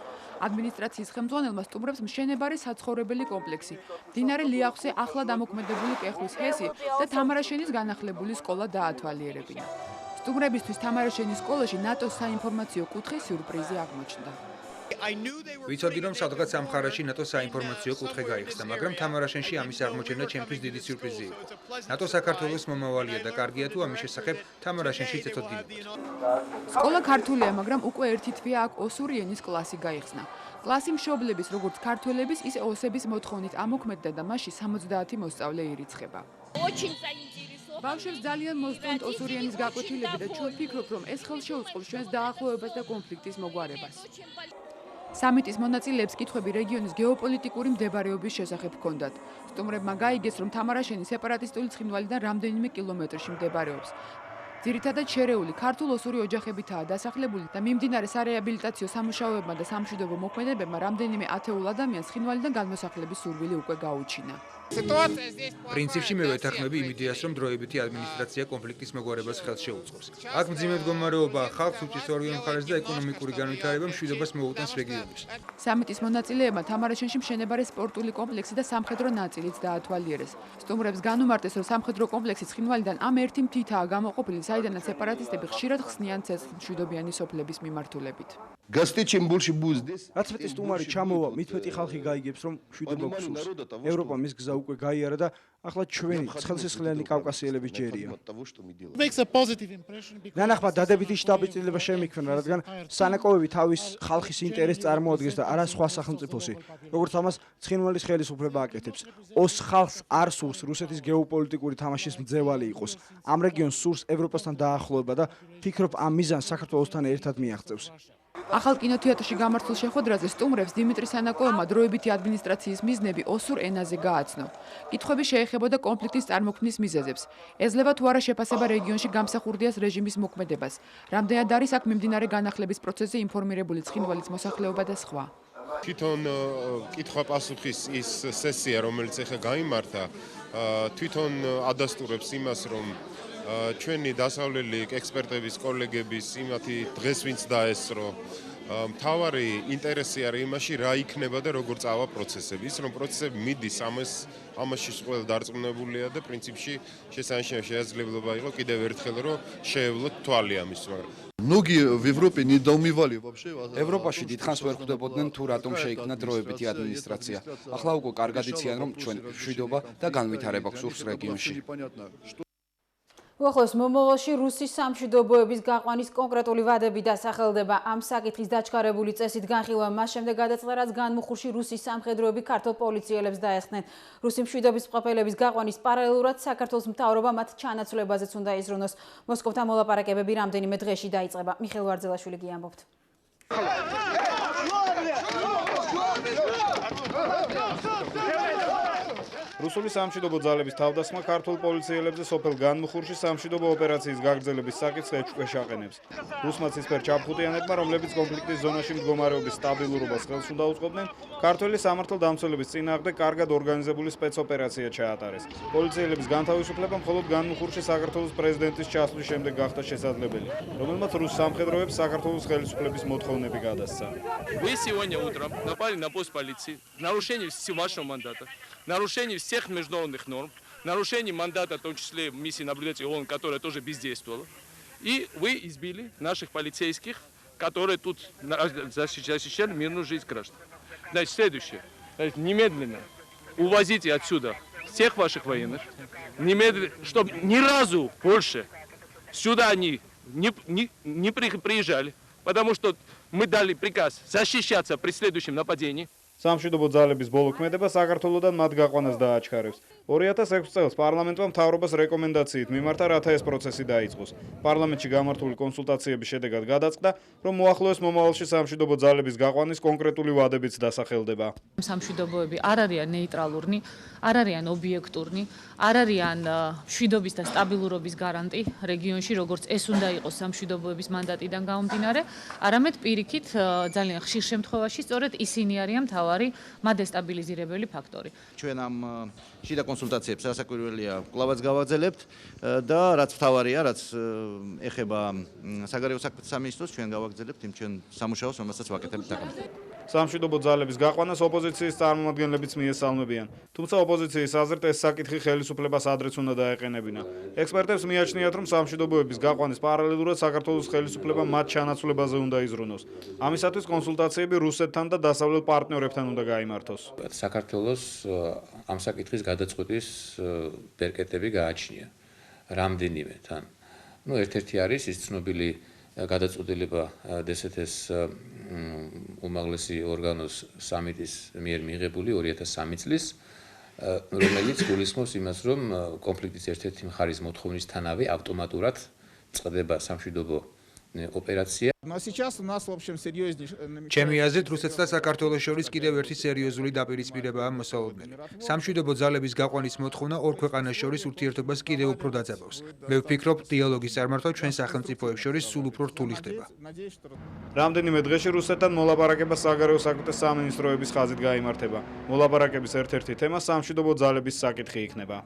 ადმინისტრაციის ხელმძღვანელმა სტუმრებს მშენებარე საცხოვრებელი კომპლექსი, მდინარე ლიახვზე ახლად ამოქმედებული კეხვის ჰესი და თამარეშენის განახლებული სკოლა დაათვალიერებინა. სტუმრებისთვის თამარეშენის სკოლაში ნატოს საინფორმაციო კუთხის სიურპრიზი აღმოჩნდა.
ვიცოდი რომ სადღაც ამ მხარეში ნატოს საინფორმაციო კუთხე გაიხსნა, მაგრამ თამარეშენში ამის აღმოჩენა ჩემთვის დიდი სიურპრიზი იყო. ნატო საქართველოს მომავალია და კარგია თუ ამის შესახებ თამარეშენში წეწოდინებთ.
სკოლა ქართულია, მაგრამ უკვე ერთი თვეა აქ ოსური ენის კლასი გაიხსნა. კლასი მშობლების, როგორც ქართველების, ისე ოსების მოთხოვნით ამოქმედდა და მასში 70 მოსწავლე ირიცხება. ბავშვებს ძალიან მოსწონთ ოსური ენის გაკვეთილები და ჩვენ ვფიქრობ, რომ ეს ხელშეუწყობს ჩვენს დაახლოებას და კონფლიქტის მოგვარებას. სამიტის მონაწილეებს კითხვები რეგიონის გეოპოლიტიკური მდებარეობის შესახებ ჰქონდათ. სტუმრებმა გაიგეს, რომ თამარაშენი სეპარატისტული ცხინვალიდან რამდენიმე კილომეტრში მდებარეობს. ძირითადად შერეული ქართულ-ოსური ოჯახებითაა დასახლებული და მიმდინარე სარეაბილიტაციო სამუშაოებმა და სამშვიდობო მოქმედებებმა რამდენიმე ათეულ ადამიანს ცხინვალიდან განმოსახლების სურვილი უკვე გაუჩინა.
პრინციპში მე ვეთანხმები იმ იდეას, რომ დროებითი ადმინისტრაცია კონფლიქტის მოგვარებას ხელს შეუწყობს. აქ მძიმე მდგომარეობა ხალხს უჭირს ორივე მხარეს და ეკონომიკური განვითარება მშვიდობას მოუტანს რეგიონის.
სამიტის მონაწილეებმა თამარაშენში მშენებარე სპორტული კომპლექსი და სამხედრო ნაწილიც დაათვალიერეს. სტუმრებს განუმარტეს, რომ სამხედრო კომპლექსი ცხინვალიდან ამ ერთი მთითაა გამოყოფილი, საიდანაც სეპარატისტები ხშირად ხსნიან ცეცხლ მშვიდობიანი სოფლების მიმართულებით.
რაც მეტი სტუმარი ჩამოვა, მით მეტი ხალხი გაიგებს, რომ მშვიდობა გვსურს. ევროპა მის გზა უკვე გაიარა და ახლა ჩვენი ცხელსისხლიანი კავკასიელების ჯერია. ნანახმა დადებითი შტაბ-ბიჭდილება შემიქმნა, რადგან სანაკოები თავის ხალხის ინტერესს წარმოადგენს და არა სხვა სახელმწიფოსი, როგორც ამას ცხინვალის ხელისუფლება აკეთებს. ოს ხალხს არ სურს რუსეთის გეოპოლიტიკური თამაშის მძევალი იყოს. ამ რეგიონს სურს ევროპასთან დაახლოება და ფიქრობ ამ მიზანს საქართველოსთან ერთად მიაღწევს.
ახალ კინოთეატრში გამართულ შეხვედრაზე სტუმრებს დიმიტრი სანაკოევმა დროებითი ადმინისტრაციის მიზნები ოსურ ენაზე გააცნო. კითხვები შეეხებოდა კონფლიქტის წარმოქმნის მიზეზებს. ეძლევა თუ არა შეფასება რეგიონში გამსახურდიას რეჟიმის მოქმედებას. რამდენად არის აქ მიმდინარე განახლების პროცესზე ინფორმირებული ცხინვალის მოსახლეობა და სხვა.
თვითონ კითხვა-პასუხის ის სესია, რომელიც ახლა გაიმართა, თვითონ ადასტურებს იმას, რომ ჩვენი დასავლელი ექსპერტების კოლეგების იმათი დღეს ვინც დაესწრო მთავარი ინტერესი არის იმაში რა იქნება და როგორ წავა პროცესები. ის რომ პროცესები მიდის ამაში ყველა დარწმუნებულია და პრინციპში შესაძლებლობა იყო კიდევ ერთხელ რომ შეევლოთ თვალი ამის.
ევროპაში დიდხანს ვერ ხვდებოდნენ თუ რატომ შეიქმნა დროებითი ადმინისტრაცია. ახლა უკვე კარგად იციან, რომ ჩვენ მშვიდობა და განვითარება გვსურს რეგიონში.
უახლოეს მომავალში რუსის სამშვიდობოების გაყვანის კონკრეტული ვადები დასახელდება. ამ საკითხის დაჩქარებული წესით განხილვა მას შემდეგ გადაწყდა, რაც განმუხურში რუსის სამხედროები ქართულ პოლიციელებს დაეხსნენ. რუსი მშვიდობის მყოფელების გაყვანის პარალელურად საქართველოს მთავრობა მათ ჩანაცვლებაზეც უნდა იზრუნოს. მოსკოვთან მოლაპარაკებები რამდენიმე დღეში დაიწყება. მიხეილ ვარძელაშვილი გიამბობთ.
რუსული სამშვიდობო ძალების თავდასხმა ქართულ პოლიციელებზე სოფელ განმუხურში სამშვიდობო ოპერაციის გაგრძელების საკითხს ეჭვქვეშ აყენებს. რუსმა ცისფერ ჩაფხუტიანებმა, რომლებიც კონფლიქტის ზონაში მდგომარეობის სტაბილურობას ხელს უნდა უწყობდნენ, ქართველი სამართალდამცველების წინააღმდეგ კარგად ორგანიზებული სპეცოპერაცია ჩაატარეს. პოლიციელების განთავისუფლება მხოლოდ განმუხურში საქართველოს პრეზიდენტის ჩასვლის შემდეგ გახდა შესაძლებელი, რომელმაც რუს სამხედროებს საქართველოს ხელისუფლების მოთხოვნები გადასცა.
Вы сегодня утром напали на пост полиции, нарушение вашего мандата, нарушение всех международных норм, нарушение мандата, в том числе миссии наблюдателей ООН, которая тоже бездействовала. И вы избили наших полицейских, которые тут защищали мирную жизнь граждан. Значит, следующее. Значит, немедленно увозите отсюда всех ваших военных, немедленно, чтобы ни разу больше сюда они не приезжали, потому что мы дали приказ защищаться при следующем нападении.
სამშვიდობო ძალების ბოლო ქმედება საქართველოსთან მათ გაყვანას დააჩქარებს. 2006 წელს პარლამენტმა მთავრობას რეკომენდაციით მიმართა, რათა ეს პროცესი დაიწყოს. პარლამენტში გამართული კონსულტაციების შედეგად გადაწყდა, რომ მოახლოეს მომავალში სამშვიდობო ძალების გაყვანის კონკრეტული ვადებიც დასახელდება.
სამშვიდობოები არ არიან ნეიტრალურნი, არ არიან ობიექტურნი, არ არიან მშვიდობის და სტაბილურობის გარანტი რეგიონში, როგორც ეს უნდა იყოს სამშვიდობოების მანდატიდან გამომდინარე, არამედ პირიქით ძალიან ხშირ შემთხვევაში სწორედ ისინი არიან მთავარი მადესტაბილიზირებელი ფაქტორი.
ჩვენ ამ შიდა კონსულტაციებს სასაკვირველია კლავაც გავაგზავნებთ და რაც მთავარია, რაც ეხება საგარეო საქმეთა სამინისტროს, ჩვენ გავაგზავნებთ იმ ჩვენ სამუშაოს, რომელსაც ვაკეთებთ აქ.
სამშვიდობო ძალების გაყვანას ოპოზიციის წარმომადგენლებიც მიესალმებიან. თუმცა ოპოზიციის აზრით ეს საკითხი ხელისუფლებას ადრეც უნდა დაეყენებინა. ექსპერტებს მიაჩნიათ, რომ სამშვიდობოების გაყვანის პარალელურად საქართველოს ხელისუფლება მათ ჩანაცვლებაზე უნდა იზრუნოს. ამისათვის კონსულტაციები რუსეთთან და დასავლელ პარტნიორებთან უნდა გაიმართოს.
საქართველოს ამ საკითხის გადაწყვეტის ბერკეტები გააჩნია. რამდენიმე თან. ერთ-ერთი არის ის ცნობილი გადაწყვეტილება DST-ს უმაღლესი ორგანოს სამიტის მიერ მიღებული 2003 წლის, რომელიც გულისხმობს იმას, რომ კონფლიქტის ერთ-ერთი მხარის მოთხოვნისთანავე ავტომატურად წყდება სამშვიდობო ოპერაცია.
ჩემი აზრით, რუსეთს და საქართველოს შორის კიდევ ერთი სერიოზული დაპირისპირებაა მოსალოდნელი. სამშვიდობო ძალების გაყვანის მოთხოვნა ორ ქვეყანას შორის ურთიერთობას კიდევ უფრო დაძაბავს. მე ვფიქრობ, დიალოგის წარმართვა ჩვენ სახელმწიფოებს შორის სულ უფრო რთული ხდება.
რამდენიმე დღეში რუსეთთან მოლაპარაკება საგარეო საქმეთა სამინისტროების ხაზით გაიმართება. მოლაპარაკების ერთ-ერთი თემა სამშვიდობო ძალების საკითხი იქნება.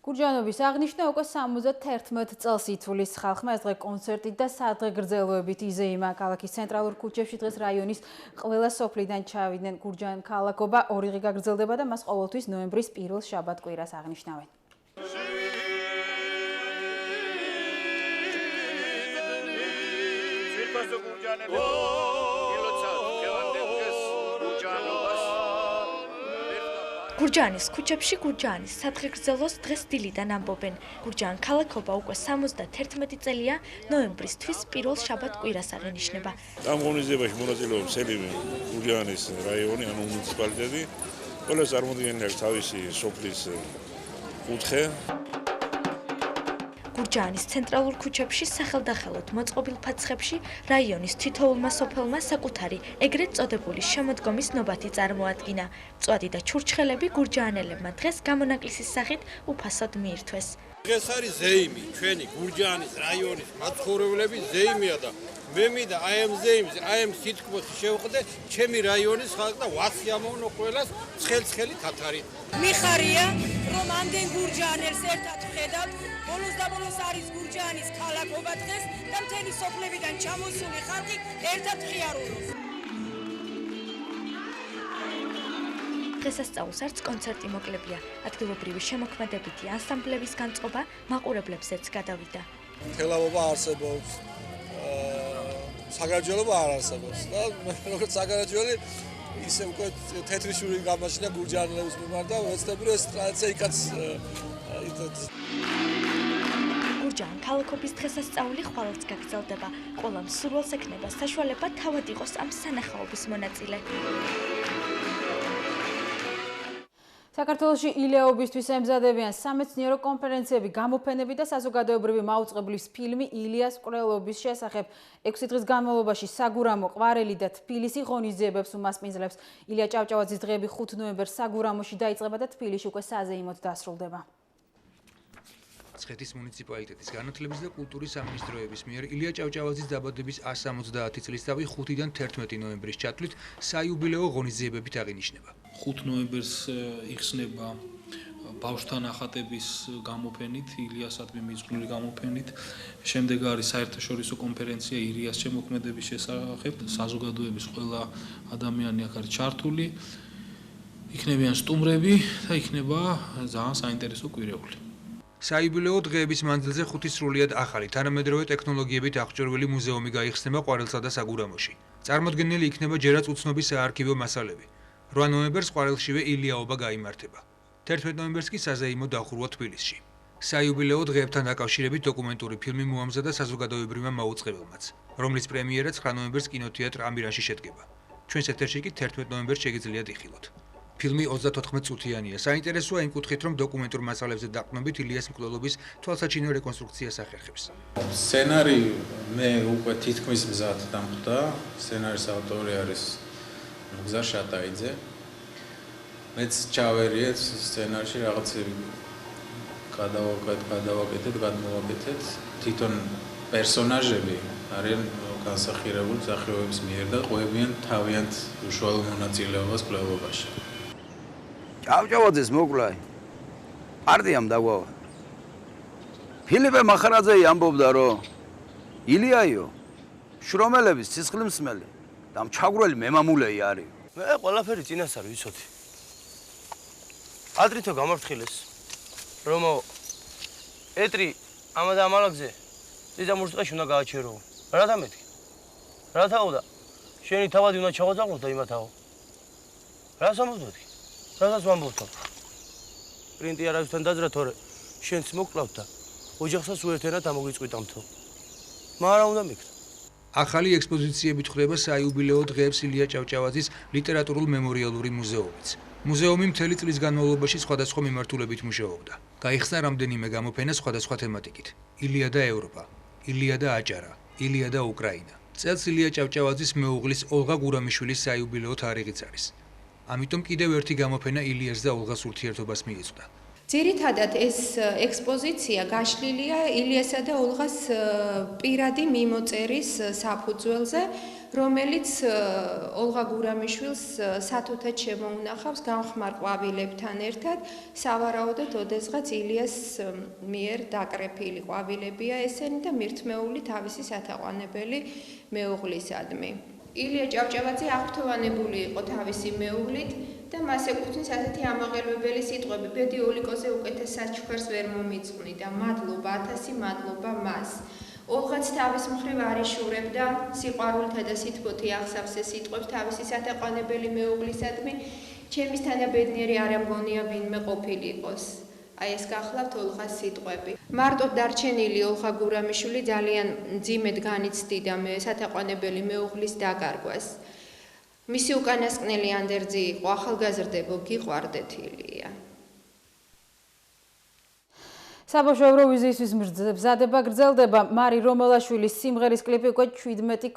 გურჯანოვის აღნიშვნა უკვე 71 წელს ითვლის ხალხმა ეს დღე კონცერტით და სადღე გრძელვებით იზეიმა ქალაქის ცენტრალურ ქუჩებში დღეს რაიონის ყველა სოფლიდან ჩავიდნენ გურჯან ქალაქობა ორი დღე გაგრძელდება და მას ყოველთვის ნოემბრის პირველ შაბათ-კვირას აღნიშნავენ.
გურჯაანის ქუჩებში გურჯაანის სადღეგრძელოს დღეს დილიდან ამბობენ. გურჯაან ქალაქობა უკვე 71 წელია ნოემბრის თვის პირველ შაბათ-კვირას აღენიშნება.
ამ ღონისძიებაში მონაწილეობს მთელი გურჯაანის რაიონი, ანუ მუნიციპალიტეტი. ყველა წარმოადგენს თავისი სოფლის კუთხე.
გურჯაანის ცენტრალურ ქუჩებში სახელდახელოდ მოწყობილ ფაცხებში რაიონის თითოეულმა სოფელმა საკუთარი ეგრეთ წოდებული შემოდგომის ნობათი წარმოადგინა. მწვადი და ჩურჩხელები გურჯაანელებმა დღეს გამონაკლისის სახით უფასოდ მიირთვეს.
დღეს არის ზეიმი, ჩვენი გურჯაანის რაიონის მაცხოვრებლების ზეიმია და მე მინდა აი ამ ზეიმზე, აი ამ სიტყვას შევხვდე ჩემი რაიონის ხალხს და ვასიამოვნო ყველას ცხელ-ცხელი თათარით.
მიხარია, რომ ამდენ გურჯაანელს ერთად ვხედავთ. ბოლოს და ბოლოს არის გურჯაანის ქალაქობა დღეს და მთელი სოფლებიდან ჩამოსული ხალხი ერთად ხიარულობს.
დღესასწაულს არც კონცერტი მოკლებია. ადგილობრივი შემოქმედებითი ანსამბლების განწყობა მაყურებლებსაც გადავიდა.
თელავობა არსებობს. საგარეჯოელობა არ არსებობს და როგორც საგარეჯოელი ისე უკვე თეთრი შური გამაშინა გურჯაანელების მიმართ და ვეცდები რომ ეს ტრადიცია იქაც
გურჯაან ქალაქობის დღესასწაული ხვალაც გაგრძელდება. ყველამ სურვილს ექნება საშუალება თავად იყოს ამ სანახაობის მონაწილე.
საქართველოში ილიაობისთვის ემზადებიან სამეცნიერო კონფერენციები, გამოფენები და საზოგადოებრივი მაუწყებლის ფილმი ილიას მკვლელობის შესახებ. 6 დღის განმავლობაში საგურამო, ყვარელი და თბილისი ღონისძიებებს უმასპინძლებს. ილია ჭავჭავაძის დღეები 5 ნოემბერს საგურამოში დაიწყება და თბილისში უკვე საზეიმოდ დასრულდება.
მცხეთის მუნიციპალიტეტის განათლების და კულტურის სამინისტროების მიერ ილია ჭავჭავაძის დაბადების 170 წლისთავი 5-დან 11 ნოემბრის ჩათვლით საიუბილეო ღონისძიებებით აღინიშნება.
5 ნოემბერს იხსნება ბავშვთა ნახატების გამოფენით, ილიასადმი მიძღვნილი გამოფენით. შემდეგ არის საერთაშორისო კონფერენცია ილიას შემოქმედების შესახებ. საზოგადოების ყველა ადამიანი აქ არის ჩართული. იქნებიან სტუმრები და იქნება ძალიან საინტერესო კვირეული.
საიუბილეო დღეების მანძილზე 5 სრულიად ახალი თანამედროვე ტექნოლოგიებით აღჭურვილი მუზეუმი გაიხსნება ყვარელსა და საგურამოში. წარმოდგენილი იქნება ჯერაც უცნობი საარქივო მასალები. 8 ნოემბერს ყვარელშივე ილიაობა გაიმართება. 11 ნოემბერს კი საზეიმო დახურვა თბილისში. საიუბილეო დღეებთან დაკავშირებით დოკუმენტური ფილმი მოამზადა საზოგადოებრივმა მაუწყებელმაც, რომლის პრემიერა 9 ნოემბერს კინოთეატრ ამირანში შედგება. ჩვენს ეთერში კი 11 ნოემბერს შეგიძლიათ იხილოთ. ფილმი 34 წუთიანია. საინტერესოა იმ კუთხით, რომ დოკუმენტურ მასალებზე დაყრდნობით ილიას მკვლელობის თვალსაჩინო რეკონსტრუქციას ახერხებს.
სცენარი მე უკვე თითქმის მზად დამხვდა. სცენარის ავტორი არის მგზარ შატაიძე. მეც ჩავერიეთ სცენარში რაღაცები გადმოვაკეთეთ. თვითონ პერსონაჟები არიან განსახიერებული მსახიობების მიერ და ყვებიან თავიანთ უშუალო მონაწილეობას კვლევობაში.
ჭავჭავაძეს მოკლა პარტიამ დაგვავა. ფილიპე მახარაძეი ამბობდა, რომ ილიაიო შრომელების სისხლმსმელი და მჩაგვრელი მემამულეი არის.
მე ყველაფერი წინას არ ვიცოდი. ადრითო გამორთხილეს, რომ ეტრი ამა და ამალაგზე ზედა მურსყაში უნდა გააჩერო. რა დამეთქი? რა თაოდა? შენი თავადი უნდა ჩაღვაწაყო და იმათაო. რას ამბობდი? რასაც ვამბობთო? პრინტი არავისთან დაძრა თორე შენც მოკლავთ და ოჯახსაც უერთერად ამოგიწყვიტამთო. მაგრამ უნდა მიქნა.
ახალი ექსპოზიციებით ხდება საიუბილეო დღეებს ილია ჭავჭავაძის ლიტერატურულ მემორიალური მუზეუმიც. მუზეუმი მთელი წლის განმავლობაში სხვადასხვა მიმართულებით მუშაობდა. გაიხსნა რამდენიმე გამოფენა სხვადასხვა თემატიკით. ილია და ევროპა, ილია და აჭარა, ილია და უკრაინა. წელს ილია ჭავჭავაძის მეუღლის ოლღა გურამიშვილის საიუბილეო თარიღიც არის. ამიტომ კიდევ ერთი გამოფენა ილიას და ოლღას ურთიერთობას მიეწვდა.
ძირითადად ეს ექსპოზიცია გაშლილია ილიასა და ოლღას პირადი მიმოწერის საფუძველზე, რომელიც ოლღა გურამიშვილს სათუთად შემოუნახავს გამხმარ ყვავილებთან ერთად, სავარაუდოდ ოდესღაც ილიას მიერ დაკრეფილი ყვავილებია ესენი და მირთმეული თავისი სათაყვანებელი მეუღლისადმი. ილია ჭავჭავაძე აღფრთოვანებული იყო თავისი მეუღლით და მას ეკუთვნის ასეთი ამაღელვებელი სიტყვები: ბედი ოლიკოზე უკეთეს საჩუქარს ვერ მომიწვნიდა, მადლობა, 1000 მადლობა მას. ოლღაც თავის მხრივ არ იშურებდა სიყვარულთა და სითბოთი აღსავსე სიტყვებს თავისი სათაყვანებელი მეუღლისადმი, ჩემის თანაბედნიერი არ ამგონია ვინმე ყოფილი იყოს. აი ეს გახლავთ ოლღას სიტყვები. მარტო დარჩენილი ოლღა გურამიშვილი ძალიან მძიმედ განიცდიდა სათაყვანებელი მეუღლის დაკარგვას. მისი უკანასკნელი ანდერძი იყო: ახალგაზრდებო, გიყვარდეთ ილია.
საბავშვო ევროვიზიისთვის მზადება გრძელდება. მარი რომელაშვილის სიმღერის კლიპი უკვე 17